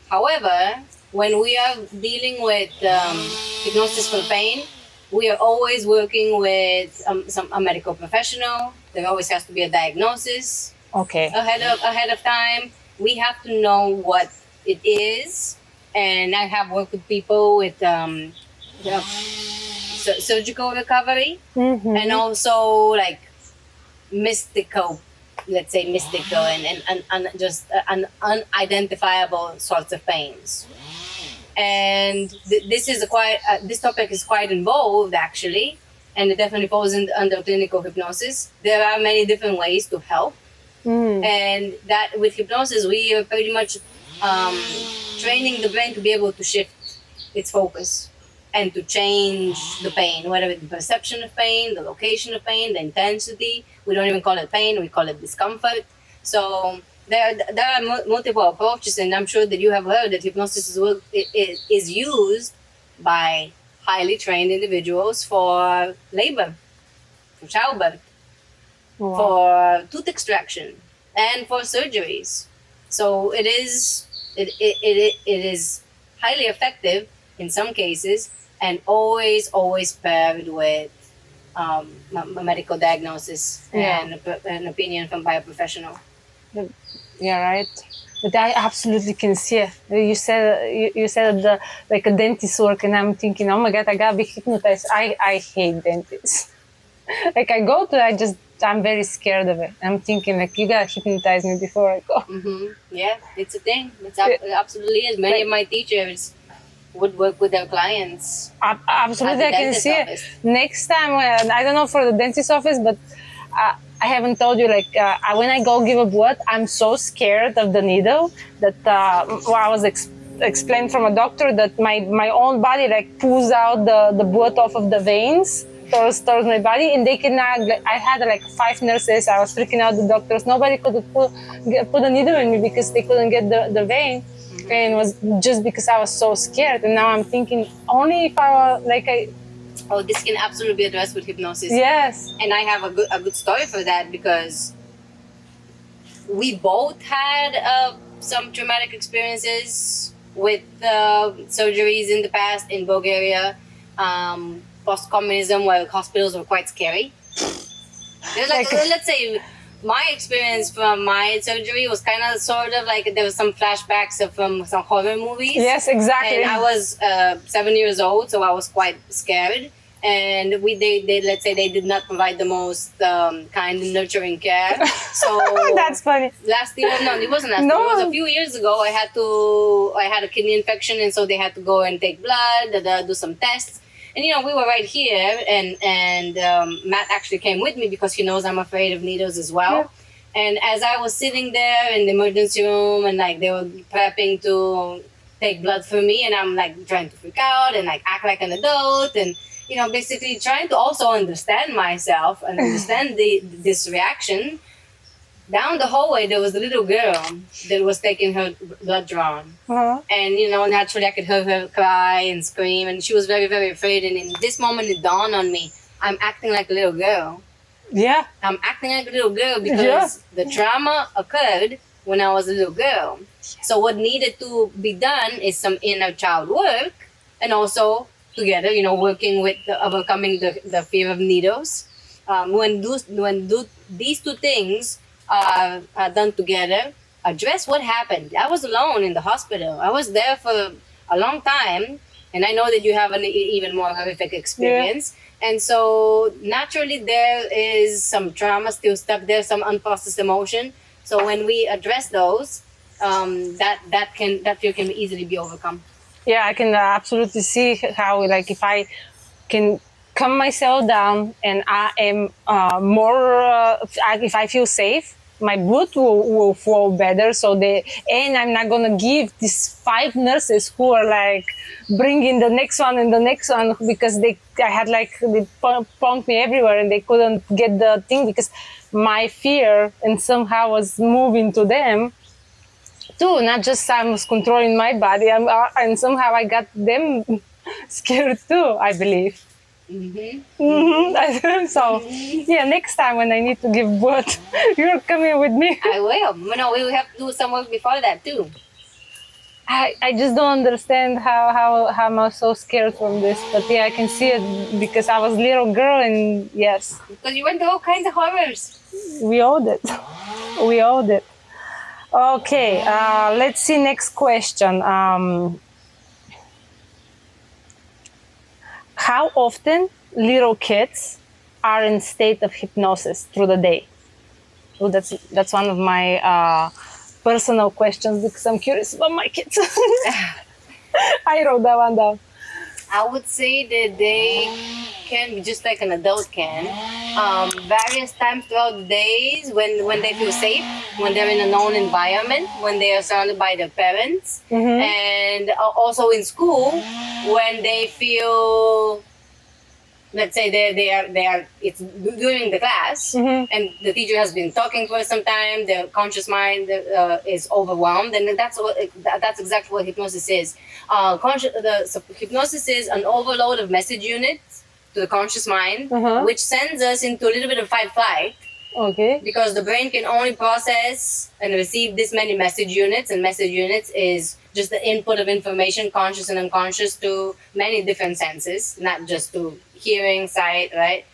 However, when we are dealing with hypnosis for pain, we are always working with a medical professional. There always has to be a diagnosis. Okay. Ahead of time. We have to know what it is, and I have worked with people with surgical recovery, and also like mystical, let's say mystical and just unidentifiable sorts of pains. And this topic is quite involved actually, and it definitely falls under clinical hypnosis. There are many different ways to help, and that with hypnosis we are pretty much training the brain to be able to shift its focus and to change the pain, whether it's the perception of pain, the location of pain, the intensity. We don't even call it pain, we call it discomfort. So there are multiple approaches, and I'm sure that you have heard that hypnosis is used by highly trained individuals for labor, for childbirth, for tooth extraction, and for surgeries. So it is highly effective in some cases, and always paired with a medical diagnosis and an opinion from by a professional. Yeah, right. But I absolutely can see it. You said like a dentist work, and I'm thinking, oh my God, I gotta be hypnotized. I hate dentists. Like I go to, I'm very scared of it. I'm thinking like, you gotta hypnotize me before I go. Mm-hmm. Yeah, it's a thing. It absolutely is. Many of my teachers would work with their clients. Absolutely, I can see it. Next time, I don't know for the dentist office, but I haven't told you, like when I go give a blood, I'm so scared of the needle that I was explained from a doctor that my own body like pulls out the blood off of the veins towards my body, and they cannot. I had like 5 nurses. I was freaking out. The doctors, nobody could put a needle in me because they couldn't get the vein. And it was just because I was so scared. And now I'm thinking, only if I were oh, this can absolutely be addressed with hypnosis. Yes. And I have a good story for that, because we both had some traumatic experiences with surgeries in the past in Bulgaria, post-communism, where hospitals were quite scary. There's let's say, my experience from my surgery was kind of sort of like there was some flashbacks from some horror movies. Yes, exactly. And I was 7 years old, so I was quite scared. And they let's say they did not provide the most kind and nurturing care. So that's funny. Last year, no, it wasn't last year. It was a few years ago. I had a kidney infection, and so they had to go and take blood, do some tests. And we were right here, and Matt actually came with me because he knows I'm afraid of needles as well. Yeah. And as I was sitting there in the emergency room, and like they were prepping to take blood from me, and I'm like trying to freak out and like act like an adult, and basically trying to also understand myself and understand this reaction. Down the hallway, there was a little girl that was taking her blood drawn. Uh-huh. And, naturally I could hear her cry and scream, and she was very, very afraid. And in this moment, it dawned on me, I'm acting like a little girl. Yeah. I'm acting like a little girl because the trauma occurred when I was a little girl. So what needed to be done is some inner child work, and also together, working with overcoming the fear of needles. these two things are done together, address what happened. I was alone in the hospital. I was there for a long time, and I know that you have an even more horrific experience. Yeah. And so naturally, there is some trauma still stuck there, some unprocessed emotion. So when we address those, that fear can easily be overcome. Yeah, I can absolutely see how, like, if I can calm myself down and I am if I feel safe, my blood will flow better. And I'm not gonna give these 5 nurses who are like bringing the next one and the next one, because they pumped me everywhere and they couldn't get the thing because my fear and somehow was moving to them too. Not just I was controlling my body, and somehow I got them scared too, I believe. So, yeah, next time when I need to give blood, you're coming with me. I will. No, we will have to do some work before that too. I just don't understand how I'm so scared from this. But yeah, I can see it because I was a little girl, and yes. Because you went through all kinds of horrors. We all did. We all did. Okay, let's see next question. How often little kids are in state of hypnosis through the day? Oh, that's one of my personal questions because I'm curious about my kids. I wrote that one down. I would say that they can be just like an adult can. Various times throughout the days when they feel safe, when they're in a known environment, when they are surrounded by their parents, and also in school when they feel, let's say they are it's during the class and the teacher has been talking for some time, their conscious mind is overwhelmed, and that's exactly what hypnosis is. Hypnosis is an overload of message units to the conscious mind, which sends us into a little bit of fight-flight. Okay. Because the brain can only process and receive this many message units, and message units is just the input of information, conscious and unconscious, to many different senses, not just to hearing, sight, right,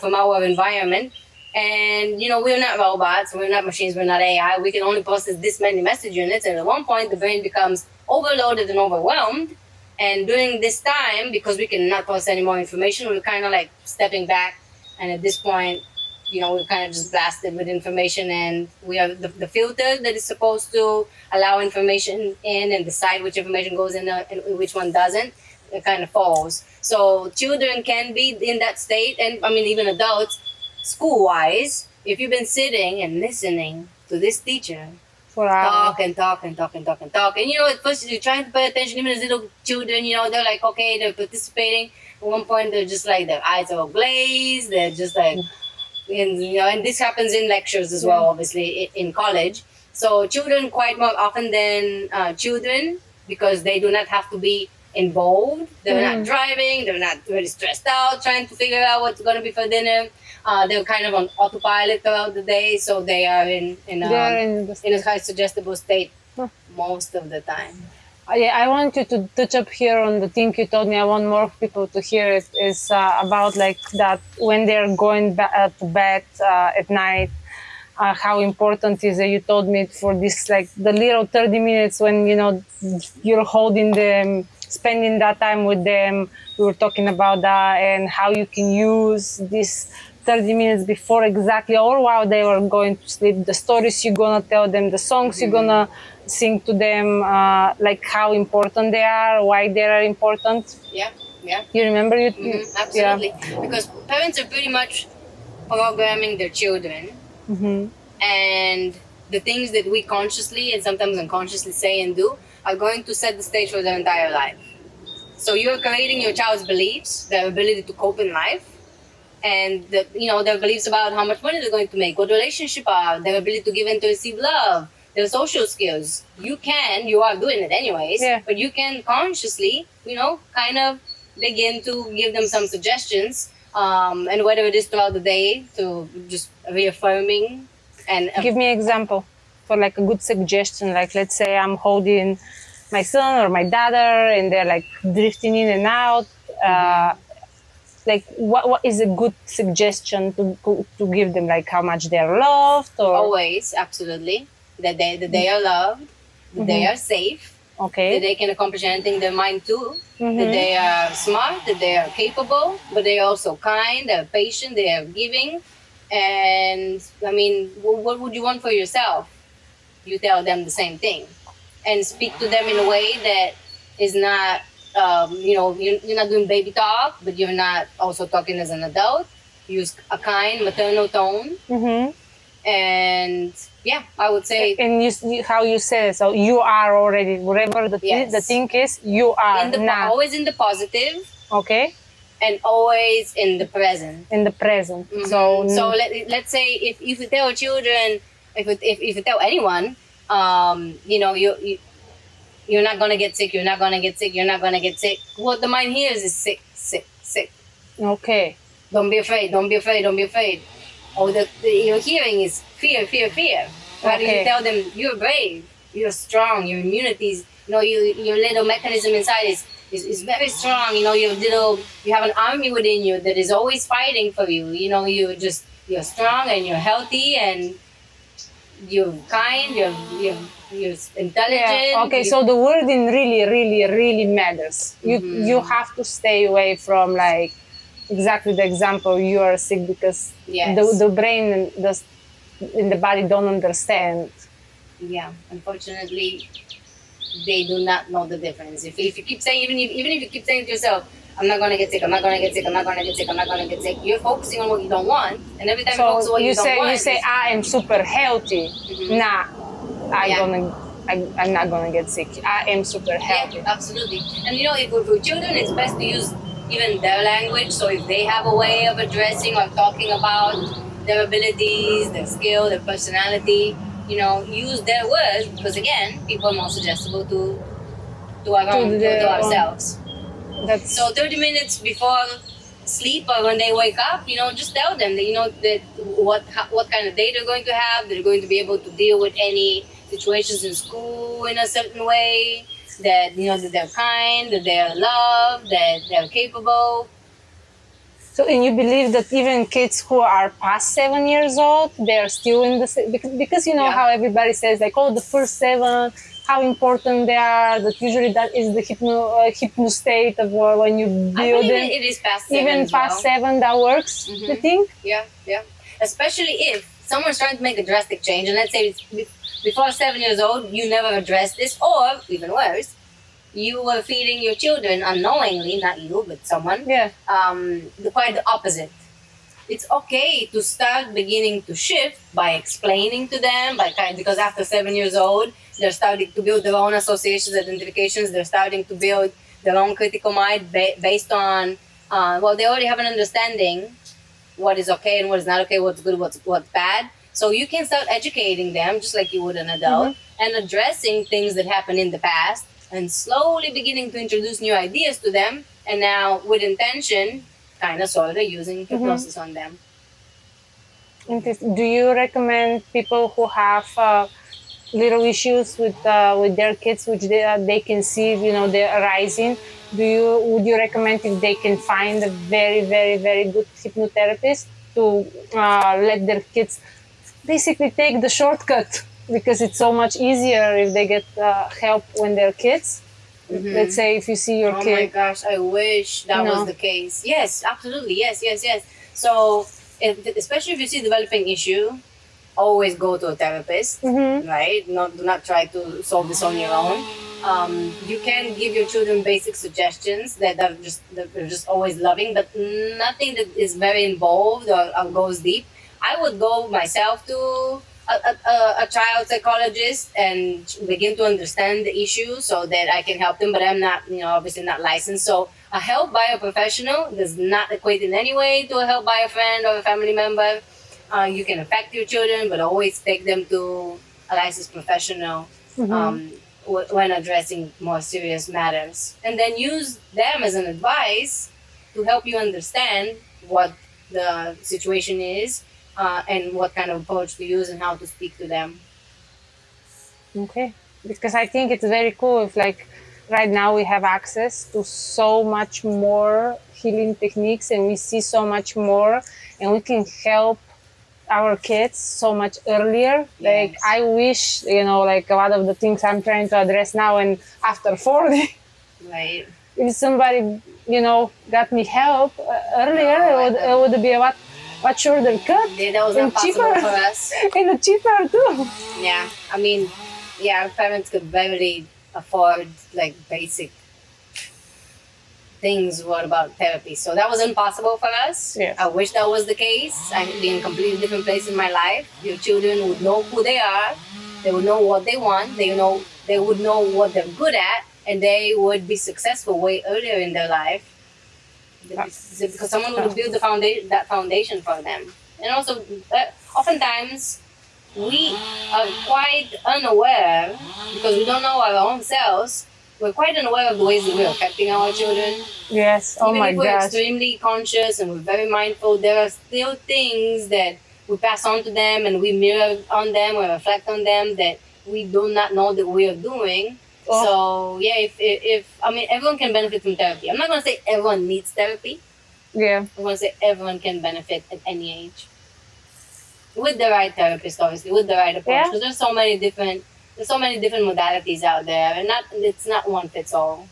from our environment. And, we're not robots, we're not machines, we're not AI. We can only process this many message units, and at one point the brain becomes overloaded and overwhelmed. And during this time, because we cannot process any more information, we're kind of like stepping back, and at this point, we're kind of just blasted with information, and we have the filter that is supposed to allow information in and decide which information goes in and which one doesn't. It kind of falls. So children can be in that state, and I mean even adults, school-wise, if you've been sitting and listening to this teacher talk and talk, and at first you're trying to pay attention, even as little children, they're like, okay, they're participating. At one point, they're just like, their eyes are glazed, they're just like, and this happens in lectures as well, obviously, in college. So children quite more often than children, because they do not have to be involved. They're not driving, they're not really stressed out, trying to figure out what's going to be for dinner. They're kind of on autopilot throughout the day, so they are in a high suggestible state most of the time. Yeah, I want you to touch up here on the thing you told me. I want more people to hear it. Is about like that when they're going to bed at night. How important is it? You told me for this, like the little 30 minutes when you're holding them, spending that time with them. We were talking about that and how you can use this 30 minutes before exactly or while they were going to sleep. The stories you're gonna tell them, the songs you're gonna sing to them, like how important they are, why they are important. Yeah. You remember? Absolutely. Yeah. Because parents are pretty much programming their children, and the things that we consciously and sometimes unconsciously say and do are going to set the stage for their entire life. So you're creating your child's beliefs, their ability to cope in life, and their beliefs about how much money they're going to make, what relationship are, their ability to give and to receive love, their social skills. You are doing it anyways, but you can consciously, kind of begin to give them some suggestions, and whether it is throughout the day to just reaffirming and give me an example for like a good suggestion. Like let's say I'm holding my son or my daughter and they're like drifting in and out. like what is a good suggestion to give them, like how much they're loved, or Always, absolutely. That they are loved, that they are safe, that okay. they can accomplish anything in their mind too, that they are smart, that they are capable, but they are also kind, they're patient, they are giving. And I mean, what would you want for yourself? You tell them the same thing, and speak to them in a way that is not, you're not doing baby talk, but you're not also talking as an adult. Use a kind maternal tone. And yeah, I would say, And how you say it, so you are already whatever the Yes. thing is, you are not always in the positive, okay and always in the present. in the present. So let's say if you tell children, if you tell anyone, you're not gonna get sick, you're not gonna get sick, you're not gonna get sick. What the mind hears is sick, sick, sick. okay, Don't be afraid, don't be afraid, don't be afraid. Or your hearing is fear, fear, fear. Rather Okay. you tell them you're brave, you're strong, your immunity is, your little mechanism inside is very strong. You have an army within you that is always fighting for you. You're strong and you're healthy and you're kind, you're intelligent. yeah, okay. So the wording really, really, really matters. You have to stay away from like exactly the example you are sick, because Yes. the brain in the body don't understand. Yeah, unfortunately, they do not know the difference. If you keep saying, even if you keep saying to yourself, I'm not gonna get sick, I'm not gonna get sick, I'm not gonna get sick, I'm not gonna get sick, you're focusing on what you don't want, and every time you focus on So what you don't want, you say I am super healthy. Nah, I'm not gonna get sick. I am super healthy. yeah, absolutely. And if for children, it's best to use even their language. So if they have a way of addressing or talking about their abilities, their skill, their personality, use their words, because again, people are more suggestible to ourselves. So 30 minutes before sleep or when they wake up, just tell them that what kind of day they're going to have. They're going to be able to deal with any situations in school in a certain way. That that they're kind, that they're loved, that they're capable. So, and you believe that even kids who are past 7 years old, they're still in the because Yeah. how everybody says like, oh, the first 7, how important they are. That usually that is the hypno state of when you I build believe it. it is past 7 Even as past well. 7, that works. You think? Yeah. Especially if someone's trying to make a drastic change, and let's say it's before 7 years old, you never addressed this, or even worse, you were feeding your children unknowingly, not you, but someone, Yeah. quite the opposite. It's okay to start beginning to shift by explaining to them, because after 7 years old, they're starting to build their own associations, identifications. They're starting to build their own critical mind based on, they already have an understanding what is okay and what is not okay, what's good, what's bad. So you can start educating them just like you would an adult, and addressing things that happened in the past, and slowly beginning to introduce new ideas to them, and now with intention, kind of sort of using hypnosis on them. Do you recommend people who have little issues with their kids, which they can see, they're arising? Would you recommend if they can find a very, very, very good hypnotherapist to let their kids basically take the shortcut, because it's so much easier if they get help when they're kids? Let's say if you see your kid. Oh my gosh, I wish that was the case. Yes, absolutely. Yes. So, especially if you see developing issue, always go to a therapist, right? Do not try to solve this on your own. You can give your children basic suggestions that are just always loving, but nothing that is very involved or goes deep. I would go myself to a child psychologist and begin to understand the issue so that I can help them, but I'm not, obviously not licensed. So a help by a professional does not equate in any way to a help by a friend or a family member. You can affect your children, but always take them to a licensed professional when addressing more serious matters. And then use them as an advice to help you understand what the situation is, and what kind of approach to use and how to speak to them. Okay. Because I think it's very cool if, like, right now we have access to so much more healing techniques, and we see so much more, and we can help our kids so much earlier. Like, Yes. I wish, like a lot of the things I'm trying to address now and after 40, Right. if somebody, got me help earlier, it would be a much shorter cut. Yeah, that was and not possible cheaper. for us. And cheaper too. Yeah, I mean, yeah, our parents could barely afford like basic things. What about therapy? So that was impossible for us. Yes. I wish that was the case. I could be in a completely different place in my life. Your children would know who they are. They would know what they want. They would know what they're good at, and they would be successful way earlier in their life. Because someone would build that foundation for them. And also, oftentimes, we are quite unaware, because we don't know our own selves, we're quite unaware of the ways that we're affecting our children. Yes. Oh Even my if we're gosh. extremely conscious and we're very mindful, there are still things that we pass on to them and we mirror on them or reflect on them that we do not know that we are doing. Oh. So yeah, if I mean, everyone can benefit from therapy. I'm not going to say everyone needs therapy. Yeah. I'm going to say everyone can benefit at any age. With the right therapist, obviously, with the right approach. Yeah. Because there's so many different modalities out there, and it's not one fits all.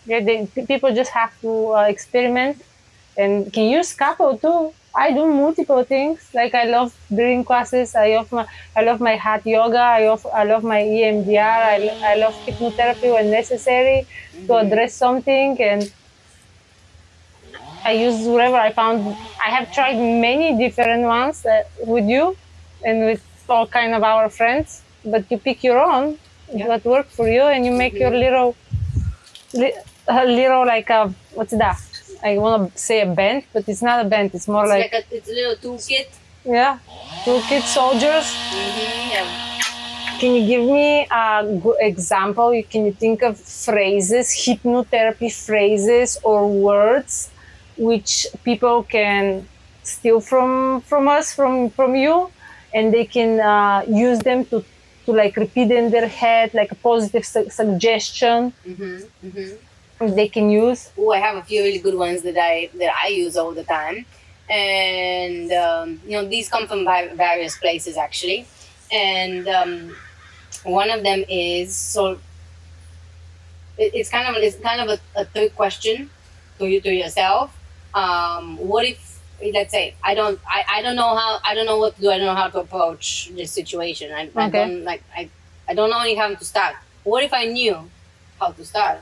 Yeah, people just have to experiment, and can use couple too. I do multiple things. Like, I love doing classes. I love my hot yoga. I love my EMDR. I love hypnotherapy when necessary to address something, and I use whatever I found. I have tried many different ones with you and with all kind of our friends, but you pick your own, what works for you, and you make your little like what's that? I want to say a band, but it's not a band. It's more like It's a little toolkit. Yeah, toolkit soldiers. Yeah. Can you give me a good example? Can you think of phrases, hypnotherapy phrases or words, which people can steal from us, from you, and they can use them to like repeat in their head, like a positive suggestion they can use? Oh, I have a few really good ones that I use all the time, and these come from various places actually, and one of them is, so it's kind of a third question to yourself. What if, let's say, I don't know what to do. I don't know how to approach this situation. I don't know how to start. What if I knew how to start?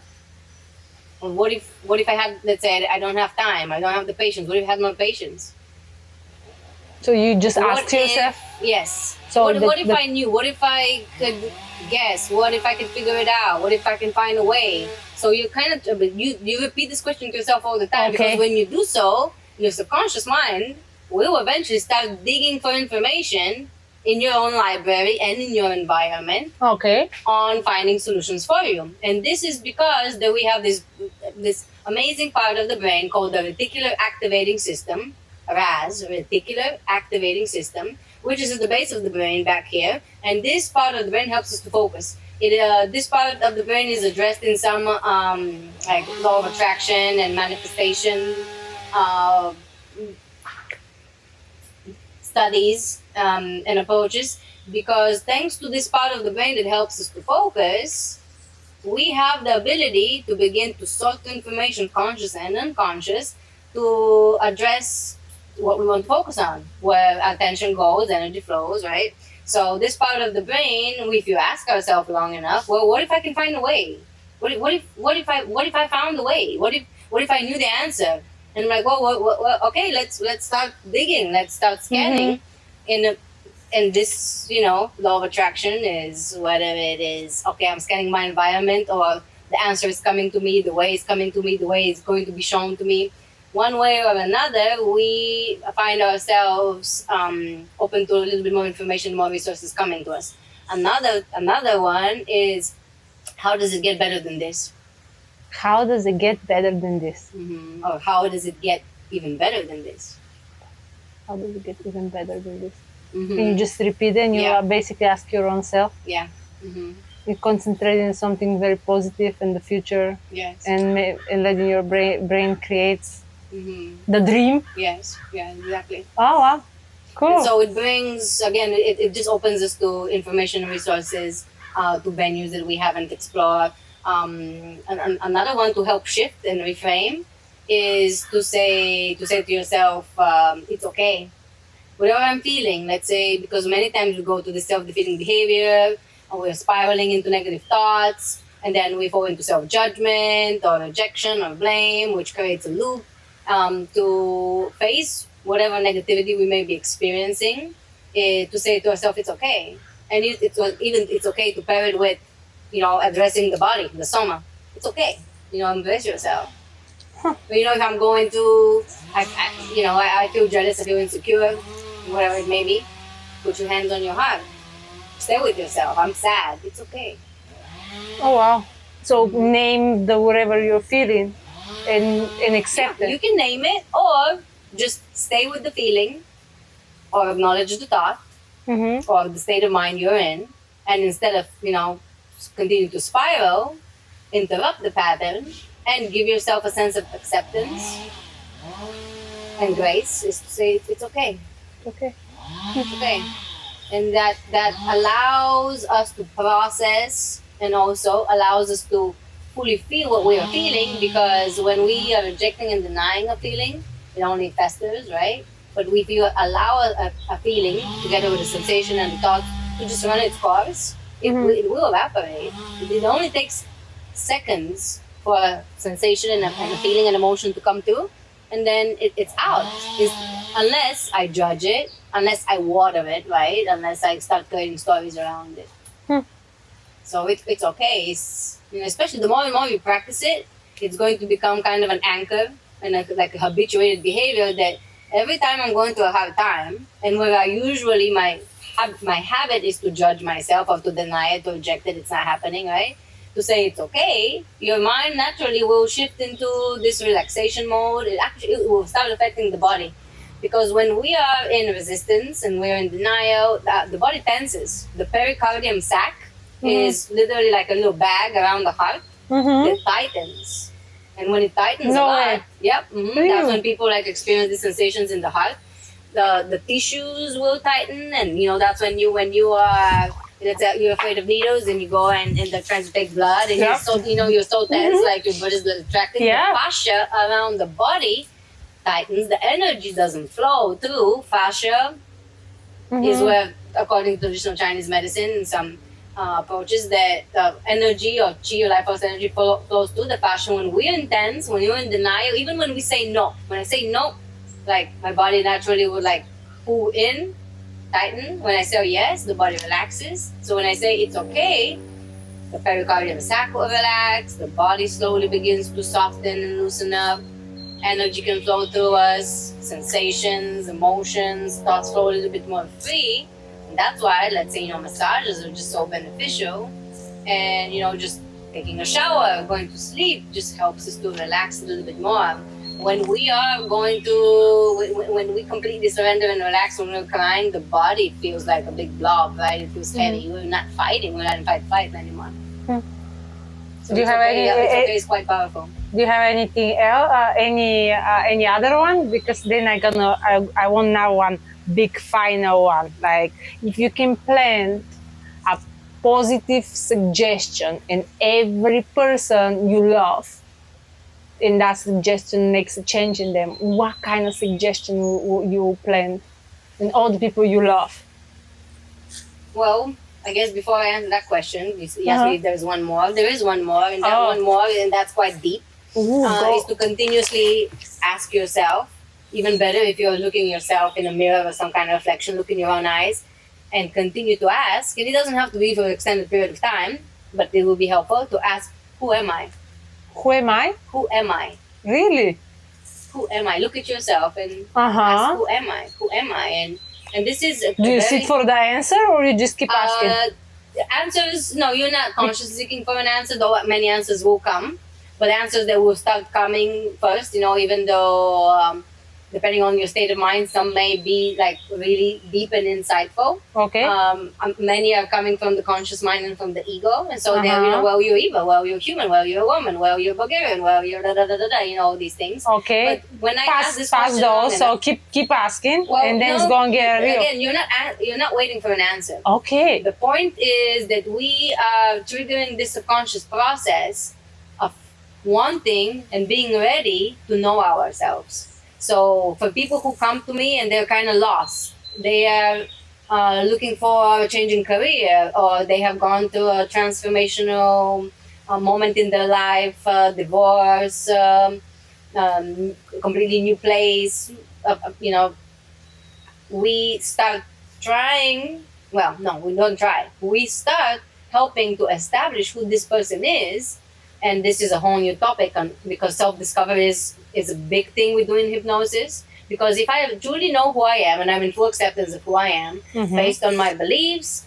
Or what if I had, let's say, I don't have time. I don't have the patience. What if I had more patience? So you just ask yourself? Yes. So what if I knew? What if I could guess? What if I could figure it out? What if I can find a way? So you kind of you repeat this question to yourself all the time, because when you do so, your subconscious mind will eventually start digging for information in your own library and in your environment on finding solutions for you. And this is because that we have this amazing part of the brain called the reticular activating system, RAS, reticular activating system, which is at the base of the brain back here. And this part of the brain helps us to focus. This part of the brain is addressed in some like law of attraction and manifestation studies and approaches, because thanks to this part of the brain that helps us to focus, we have the ability to begin to sort information, conscious and unconscious, to address what we want to focus on, where attention goes, energy flows, right? So this part of the brain, if you ask ourselves long enough, well, what if I can find a way? What if I found a way? What if I knew the answer? And I'm like, well, okay, let's start digging. Let's start scanning. And this, law of attraction is whether it is, okay, I'm scanning my environment, or the answer is coming to me, the way is coming to me, the way is going to be shown to me. One way or another, we find ourselves open to a little bit more information, more resources coming to us. Another one is, how does it get better than this? How does it get better than this? Or how does it get even better than this? How does it get even better than this? And you just repeat it, and you basically ask your own self. Yeah. you concentrate on something very positive in the future, Yes. and letting your brain creates Mm-hmm. the dream. Yes. Yeah. Exactly. Oh wow, cool. And so it brings, again, it just opens us to information resources, to venues that we haven't explored. Another one to help shift and reframe is to say to yourself, it's okay. Whatever I'm feeling, let's say, because many times we go to the self-defeating behavior, or we're spiraling into negative thoughts, and then we fall into self-judgment or rejection or blame, which creates a loop. To face whatever negativity we may be experiencing, to say to ourselves, it's okay. And it's okay to pair it with, addressing the body, the soma. It's okay. Embrace yourself. But, if I'm going to, I feel jealous, I feel insecure, whatever it may be, put your hands on your heart. Stay with yourself. I'm sad. It's okay. Oh wow. So name the whatever you're feeling and accept You it. can name it, or just stay with the feeling, or acknowledge the thought, Mm-hmm. or the state of mind you're in, and instead of, continue to spiral, interrupt the pattern and give yourself a sense of acceptance and grace, is to say it's okay. Okay. It's okay. And that allows us to process, and also allows us to fully feel what we are feeling, because when we are rejecting and denying a feeling, it only festers, right? But if you allow a feeling together with the sensation and the thought to just run its course, it will evaporate. It only takes seconds for a sensation and a feeling and emotion to come through, and then it's out. Unless I judge it, unless I water it, right? Unless I start creating stories around it. So it's okay. Especially the more and more you practice it, it's going to become kind of an anchor and like a habituated behavior, that every time I'm going through a hard time, and where I usually my habit is to judge myself, or to deny it, to reject it, it's not happening, right? To say it's okay, your mind naturally will shift into this relaxation mode. It will start affecting the body, because when we are in resistance and we're in denial, the body tenses. The pericardium sac is literally like a little bag around the heart that tightens. And when it tightens a lot, that's when people experience the sensations in the heart. The tissues will tighten, and that's when you are, you're afraid of needles, and you go and they're trying to take blood, and you're so tense, like your blood is attracting. The fascia around the body tightens. The energy doesn't flow through. Fascia is where, according to traditional Chinese medicine and some approaches, that energy, or chi, or life force energy, flows through the fascia. When we're intense, when you're in denial, even when we say no, when I say no, my body naturally would pull in, tighten. When I say yes, the body relaxes. So when I say it's okay, the pericardium sac will relax, the body slowly begins to soften and loosen up. Energy can flow through us, sensations, emotions, thoughts flow a little bit more free. And that's why, let's say, massages are just so beneficial. And, just taking a shower, going to sleep just helps us to relax a little bit more. When we are going to, when we completely surrender and relax, when we're crying, the body feels like a big blob, right? It feels heavy. We're not fighting. We're not in fight anymore. So Do you have any? It's quite powerful. Do you have anything else? Any other one? Because then I want now one big final one. Like, if you can plant a positive suggestion in every person you love, and that suggestion makes a change in them, what kind of suggestion you plant in all the people you love? Well, I guess before I answer that question, you asked me if there's one more. There is one more, and that one more, and that's quite deep, is to continuously ask yourself, even better if you're looking yourself in a mirror or some kind of reflection, look in your own eyes, and continue to ask. And it doesn't have to be for an extended period of time, but it will be helpful to ask, who am I? Who am I? Who am I? Really? Who am I? Look at yourself and ask, who am I? Who am I? And this is do you seek for the answer, or you just keep asking? Answers, no, you're not consciously seeking for an answer, though many answers will come. But answers that will start coming first, even though depending on your state of mind, some may be like really deep and insightful. Okay. Many are coming from the conscious mind and from the ego, and so they're, well, you're evil, well, you're human, well, you're a woman, well, you're Bulgarian, well, you're da da da da da, all these things. Okay. But when I ask this pass question, those, so keep asking, and then it's going to get real. Again, you're not waiting for an answer. Okay. The point is that we are triggering this subconscious process of wanting and being ready to know ourselves. So for people who come to me and they're kind of lost, they are looking for a change in career, or they have gone through a transformational moment in their life, divorce, completely new place, we start trying, well, no, we don't try. We start helping to establish who this person is. And this is a whole new topic because self-discovery is a big thing we do in hypnosis. Because if I truly know who I am and I'm in full acceptance of who I am, based on my beliefs,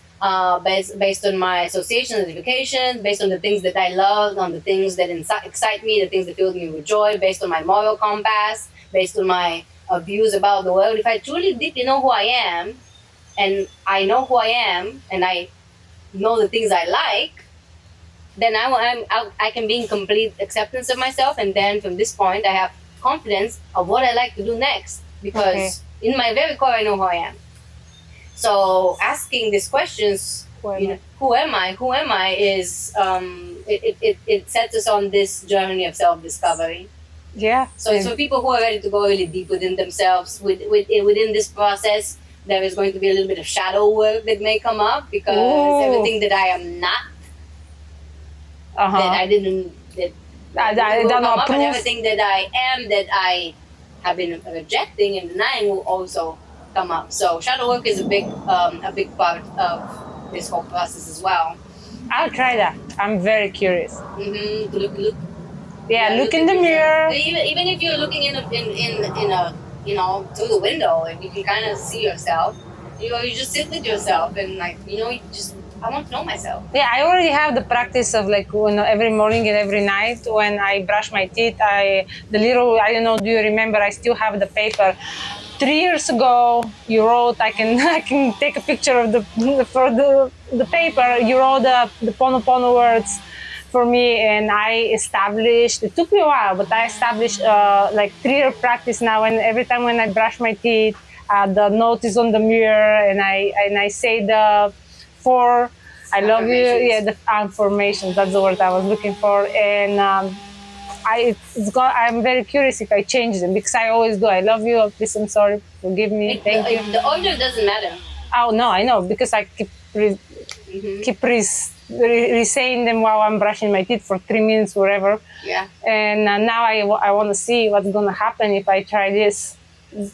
based on my association identification, based on the things that I love, on the things that excite me, the things that fill me with joy, based on my moral compass, based on my views about the world, if I truly deeply know who I am, and I know who I am, and I know the things I like, then I can be in complete acceptance of myself, and then from this point I have confidence of what I like to do next, because in my very core I know who I am. So asking these questions, who am I, is it sets us on this journey of self-discovery. Yeah. So it's for people who are ready to go really deep within themselves. Within this process, there is going to be a little bit of shadow work that may come up, because everything that I am not, that I didn't, I don't know, and everything that I am, that I have been rejecting and denying, will also come up. So shadow work is a big part of this whole process as well. I'll try that. I'm very curious. To look. Yeah, look in the mirror. Even if you're looking in a through the window, and you can kind of see yourself, you just sit with yourself and I want to know myself. Yeah, I already have the practice of every morning and every night when I brush my teeth, I don't know, do you remember, I still have the paper. 3 years ago, you wrote, I can take a picture of the paper, you wrote the Ponopono words for me, and I established, it took me a while, but I established 3-year practice now, and every time when I brush my teeth, the note is on the mirror, and I say the 4 I love you, the affirmations, that's the word I was looking for, and I'm very curious if I change them, because I always do. I love you, please, I'm sorry, forgive me, thank you. The order doesn't matter. Oh no, I know, because I keep re-saying them while I'm brushing my teeth for 3 minutes, wherever. Yeah. And now I want to see what's going to happen if I try this.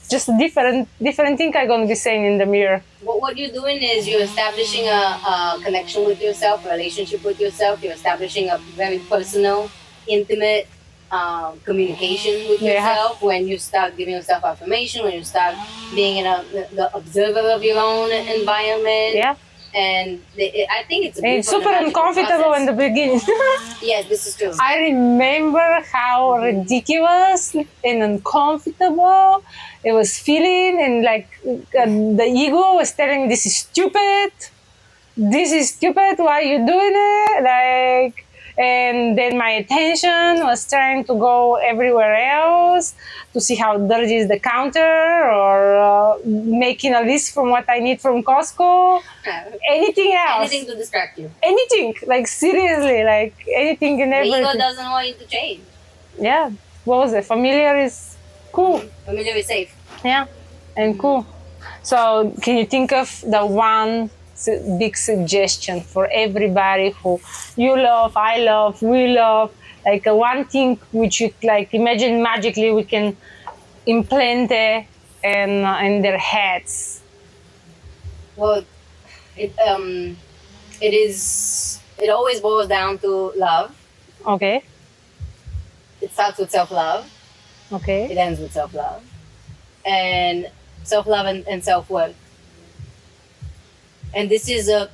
Just a different thing I'm going to be saying in the mirror. What you're doing is you're establishing a connection with yourself, a relationship with yourself. You're establishing a very personal, intimate communication with yourself. When you start giving yourself affirmation, when you start being the observer of your own environment. Yeah. And I think it's super uncomfortable in the beginning. Yes, this is true. I remember how ridiculous and uncomfortable it was feeling, and the ego was telling me, this is stupid, why are you doing it? And then my attention was trying to go everywhere else, to see how dirty is the counter, or making a list from what I need from Costco. Anything else. Anything to distract you. Anything. Seriously, anything and everything. The ego doesn't want you to change. Yeah. What was it? Familiar is cool. Familiar is safe. Yeah. And cool. So can you think of the one big suggestion for everybody who you love, I love, we love, one thing which you imagine magically we can implant in their heads? Well, it always boils down to love. Okay. It starts with self-love. Okay. It ends with self-love. And self-love and self-worth. And this is a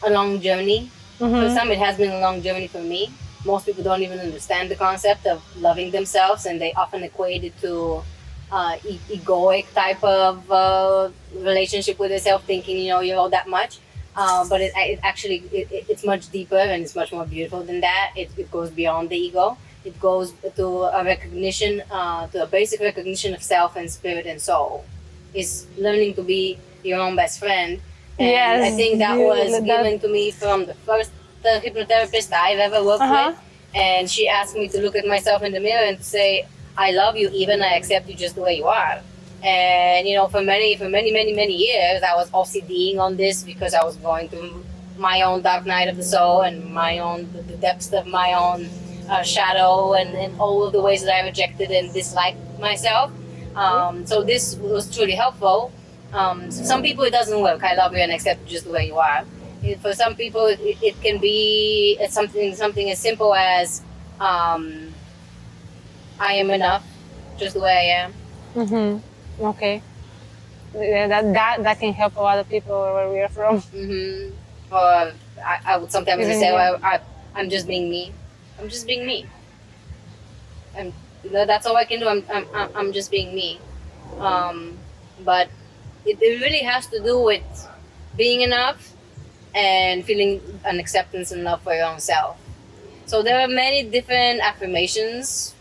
long journey. For some, it has been a long journey for me. Most people don't even understand the concept of loving themselves, and they often equate it to egoic type of relationship with yourself, thinking you're all that much. But it's much deeper and it's much more beautiful than that. It goes beyond the ego. It goes to a recognition, to a basic recognition of self and spirit and soul. It's learning to be your own best friend. And Yes, I think that was given to me from the first hypnotherapist I've ever worked with. And she asked me to look at myself in the mirror and to say, I love you, even I accept you just the way you are. And for many years, I was OCDing on this because I was going through my own dark night of the soul and the depths of my own shadow and all of the ways that I rejected and disliked myself. So this was truly helpful. Some people it doesn't work. I love you and accept you just the way you are. For some people it can be something as simple as I am enough just the way I am. Mm-hmm. Okay. Yeah, that can help a lot of people where we are from. Mm-hmm. Or I would sometimes just say, well, I'm just being me. I'm just being me. And that's all I can do. I'm just being me. But it really has to do with being enough and feeling an acceptance and love for your own self. So there are many different affirmations.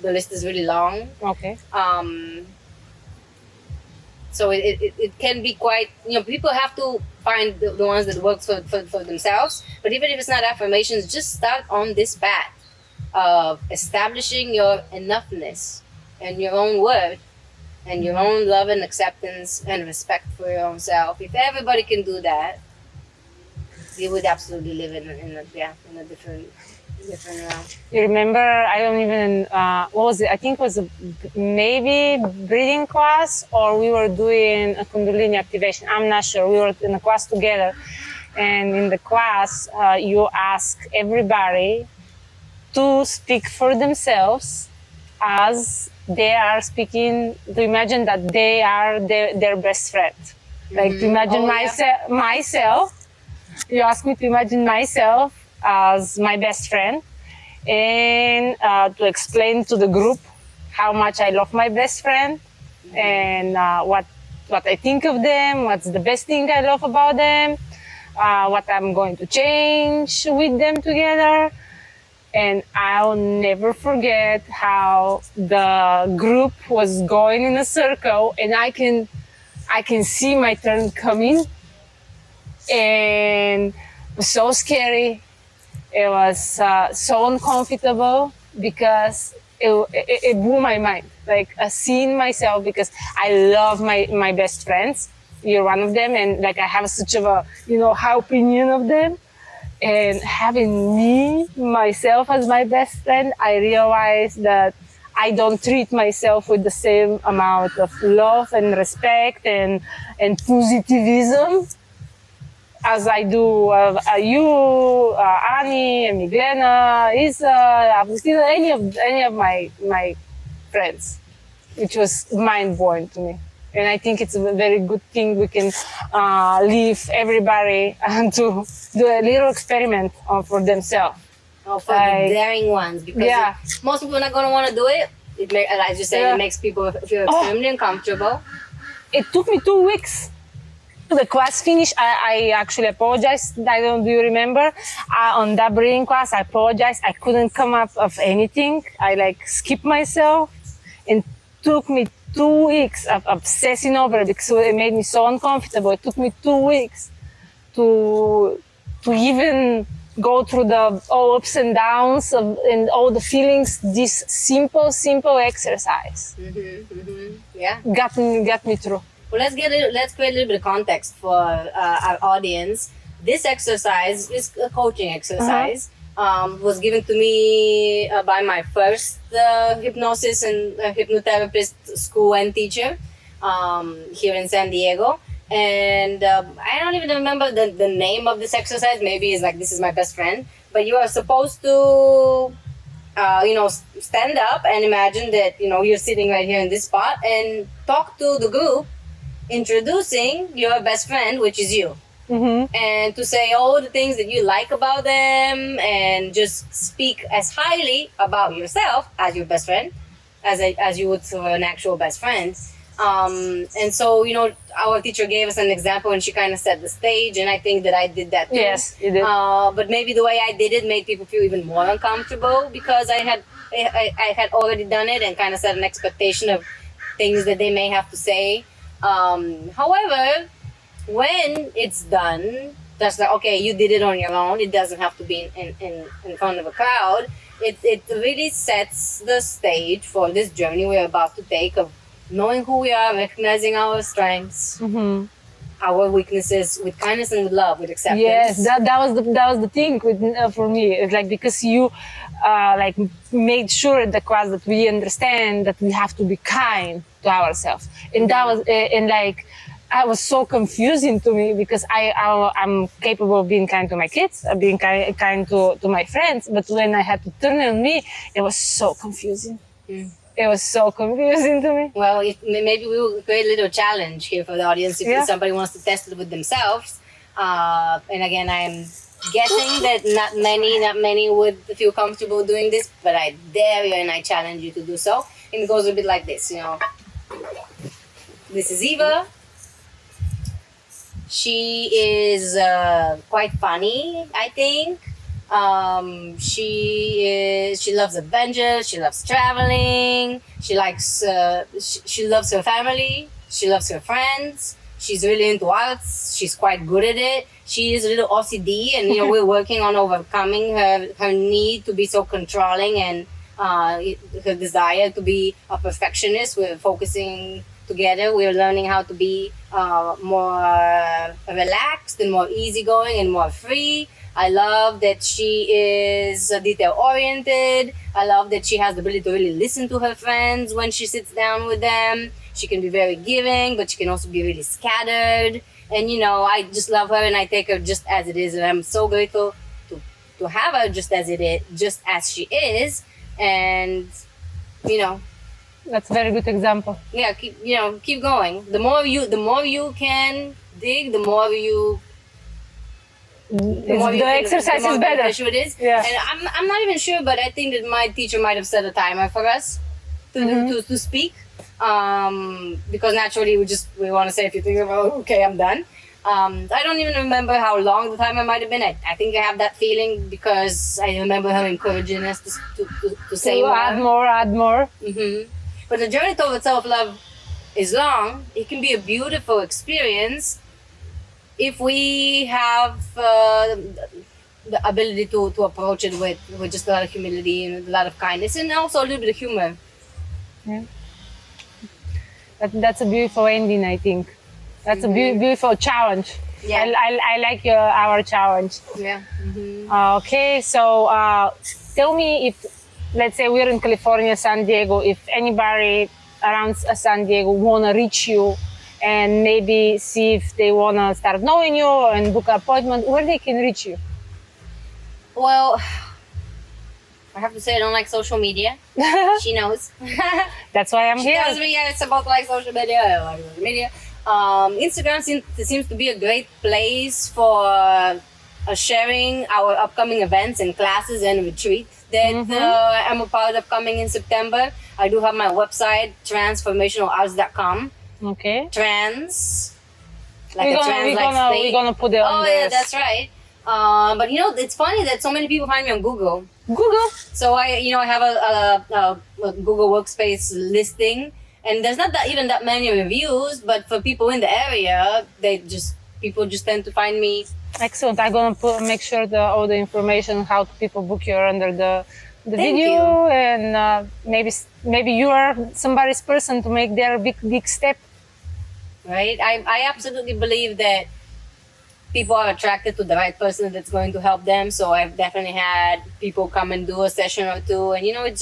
The list is really long. Okay. So it can be quite, people have to find the ones that work for themselves. But even if it's not affirmations, just start on this path of establishing your enoughness and your own worth and your own love and acceptance and respect for your own self. If everybody can do that, you would absolutely live in a different realm. You remember, I don't even, what was it? I think it was maybe breathing class, or we were doing a Kundalini activation. I'm not sure. We were in a class together. And in the class, you ask everybody to speak for themselves as they are speaking, to imagine that they are their best friend. Like to imagine myself. You ask me to imagine myself as my best friend and to explain to the group how much I love my best friend and what I think of them, what's the best thing I love about them, what I'm going to change with them together. And I'll never forget how the group was going in a circle and I can see my turn coming. And it was so scary. It was so uncomfortable because it blew my mind. Like seeing myself, because I love my best friends. You're one of them, and like I have such of a high opinion of them. And having myself as my best friend, I realized that I don't treat myself with the same amount of love and respect and positivism as I do you, Annie, and Miglena, Isa, Agustina, any of my friends, which was mind-blowing to me. And I think it's a very good thing we can leave everybody to do a little experiment for themselves. Oh, for the daring ones, because most people are not going to want to do it. As you said, it makes people feel extremely uncomfortable. It took me 2 weeks. The class finished. I actually apologized. Do you remember? On that breathing class, I apologized. I couldn't come up of anything. I skipped myself, and took me 2 weeks of obsessing over it because it made me so uncomfortable. It took me 2 weeks to even go through the all ups and downs and all the feelings. This simple exercise, got me through. Well, let's create a little bit of context for our audience. This exercise is a coaching exercise. Was given to me by my first hypnosis and hypnotherapist school and teacher here in San Diego. And I don't even remember the name of this exercise. Maybe it's like, this is my best friend. But you are supposed to, stand up and imagine that, you're sitting right here in this spot and talk to the group, introducing your best friend, which is you. Mm-hmm. And to say all the things that you like about them and just speak as highly about yourself as your best friend as you would to an actual best friend. And so, our teacher gave us an example and she kind of set the stage, and I think that I did that too. Yes, you did. But maybe the way I did it made people feel even more uncomfortable because I had already done it and kind of set an expectation of things that they may have to say. However, when it's done, that's like, okay, you did it on your own. It doesn't have to be in front of a crowd. It really sets the stage for this journey we're about to take of knowing who we are, recognizing our strengths, our weaknesses with kindness and with love, with acceptance. Yes, that was the thing with, for me. It's like because you like made sure in the class that we understand that we have to be kind to ourselves, and that was and like I was so confusing to me because I'm capable of being kind to my kids, being kind to my friends, but when I had to turn it on me, it was so confusing. It was so confusing to me. Well, maybe we will create a little challenge here for the audience if somebody wants to test it with themselves. And again, I'm guessing that not many would feel comfortable doing this, but I dare you and I challenge you to do so. And it goes a bit like this, This is Eva. She is quite funny, I think. She loves adventures. She loves traveling. She likes. She loves her family. She loves her friends. She's really into arts. She's quite good at it. She is a little OCD, and we're working on overcoming her need to be so controlling and her desire to be a perfectionist. We're focusing together. We're learning how to be more relaxed and more easygoing and more free. I love that she is detail-oriented. I love that she has the ability to really listen to her friends when she sits down with them. She can be very giving, but she can also be really scattered. And, I just love her and I take her just as it is. And I'm so grateful to have her just as it is, just as she is. And, That's a very good example. Yeah, keep going. The more you can dig, the more the exercise is better. It is. Yeah. And I'm not even sure, but I think that my teacher might have set a timer for us to speak. Because naturally we want to say a few things. Okay, I'm done. I don't even remember how long the timer might have been. I think I have that feeling because I remember her encouraging us to say more. Add more. Mm-hmm. But the journey toward self-love is long. It can be a beautiful experience if we have the ability to approach it with just a lot of humility and a lot of kindness and also a little bit of humor. Yeah. That's a beautiful ending, I think. That's a beautiful challenge. Yeah. I like our challenge. Yeah. Mm-hmm. Okay, so tell me if, let's say we're in California, San Diego, if anybody around San Diego want to reach you and maybe see if they want to start knowing you and book an appointment, where they can reach you? Well, I have to say I don't like social media. She knows. That's why I'm here. She tells me it's about social media. I like social media. Instagram seems to be a great place for sharing our upcoming events and classes and retreat that I'm a part of coming in September. I do have my website, transformationalarts.com. Okay. Trans. We're gonna put it on yeah, that's right. But it's funny that so many people find me on Google. So I have a Google Workspace listing, and there's not even that many reviews. But for people in the area, people just tend to find me. Excellent. I'm gonna make sure all the information how people book you under the video, and maybe you are somebody's person to make their big step. Right. I absolutely believe that people are attracted to the right person that's going to help them. So I've definitely had people come and do a session or two, and there's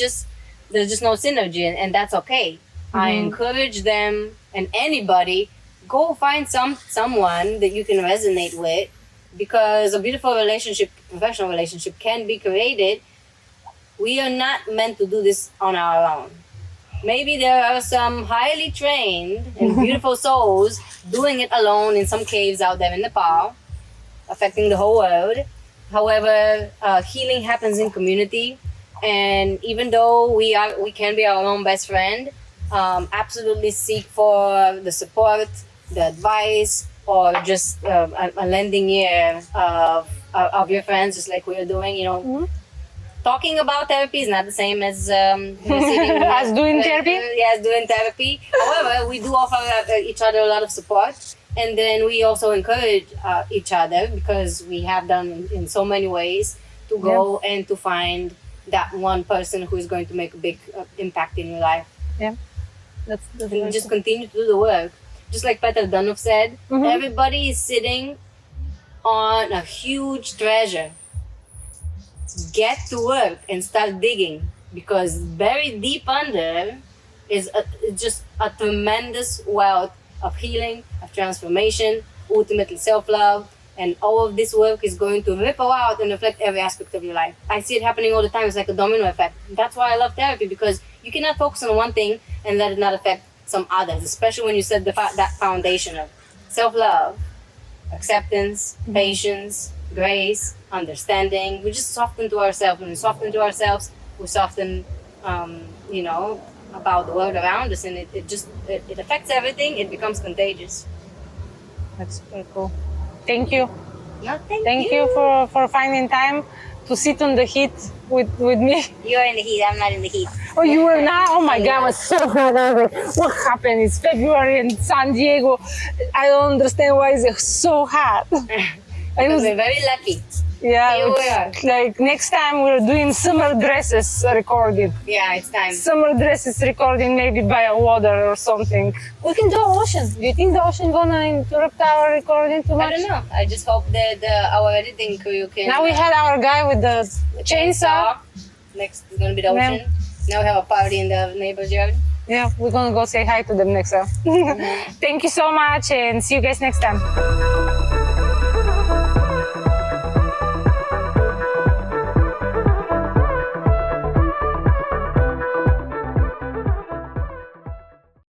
just no synergy, and that's okay. I encourage them and anybody, go find someone that you can resonate with, because a beautiful relationship, professional relationship, can be created. We are not meant to do this on our own. Maybe there are some highly trained and beautiful souls doing it alone in some caves out there in Nepal, affecting the whole world. However, healing happens in community. And even though we can be our own best friend, absolutely seek for the support, the advice, or just a lending ear of your friends, just like we're doing. Talking about therapy is not the same as sitting, as doing therapy. As doing therapy. However, we do offer each other a lot of support, and then we also encourage each other, because we have done in so many ways, to go and to find that one person who is going to make a big impact in your life. Yeah, that's and just continue to do the work. Just like Peter Dunov said, everybody is sitting on a huge treasure. Get to work and start digging, because buried deep under is just a tremendous wealth of healing, of transformation, ultimately self-love, and all of this work is going to ripple out and reflect every aspect of your life. I see it happening all the time. It's like a domino effect. That's why I love therapy, because you cannot focus on one thing and let it not affect some others, especially when you set that foundation of self-love, acceptance, patience, grace, understanding. We just soften to ourselves. When we soften to ourselves, we soften, about the world around us, and it affects everything. It becomes contagious. That's super cool. Thank you. No, thank you for finding time to sit on the heat with me. You're in the heat. I'm not in the heat. Oh, you were not? Oh my God, it was so hot. What happened? It's February in San Diego. I don't understand why it's so hot. We're very lucky. Yeah, Here we are. Like next time we're doing summer dresses recording. Yeah, it's time. Summer dresses recording, maybe by a water or something. We can do ocean. Do you think the ocean gonna interrupt our recording too much? I don't know. I just hope that our editing crew can. Now we had our guy with the chainsaw. Next is gonna be the ocean. Now we have a party in the neighbor's yard. Yeah, we're gonna go say hi to them next time. Thank you so much, and see you guys next time.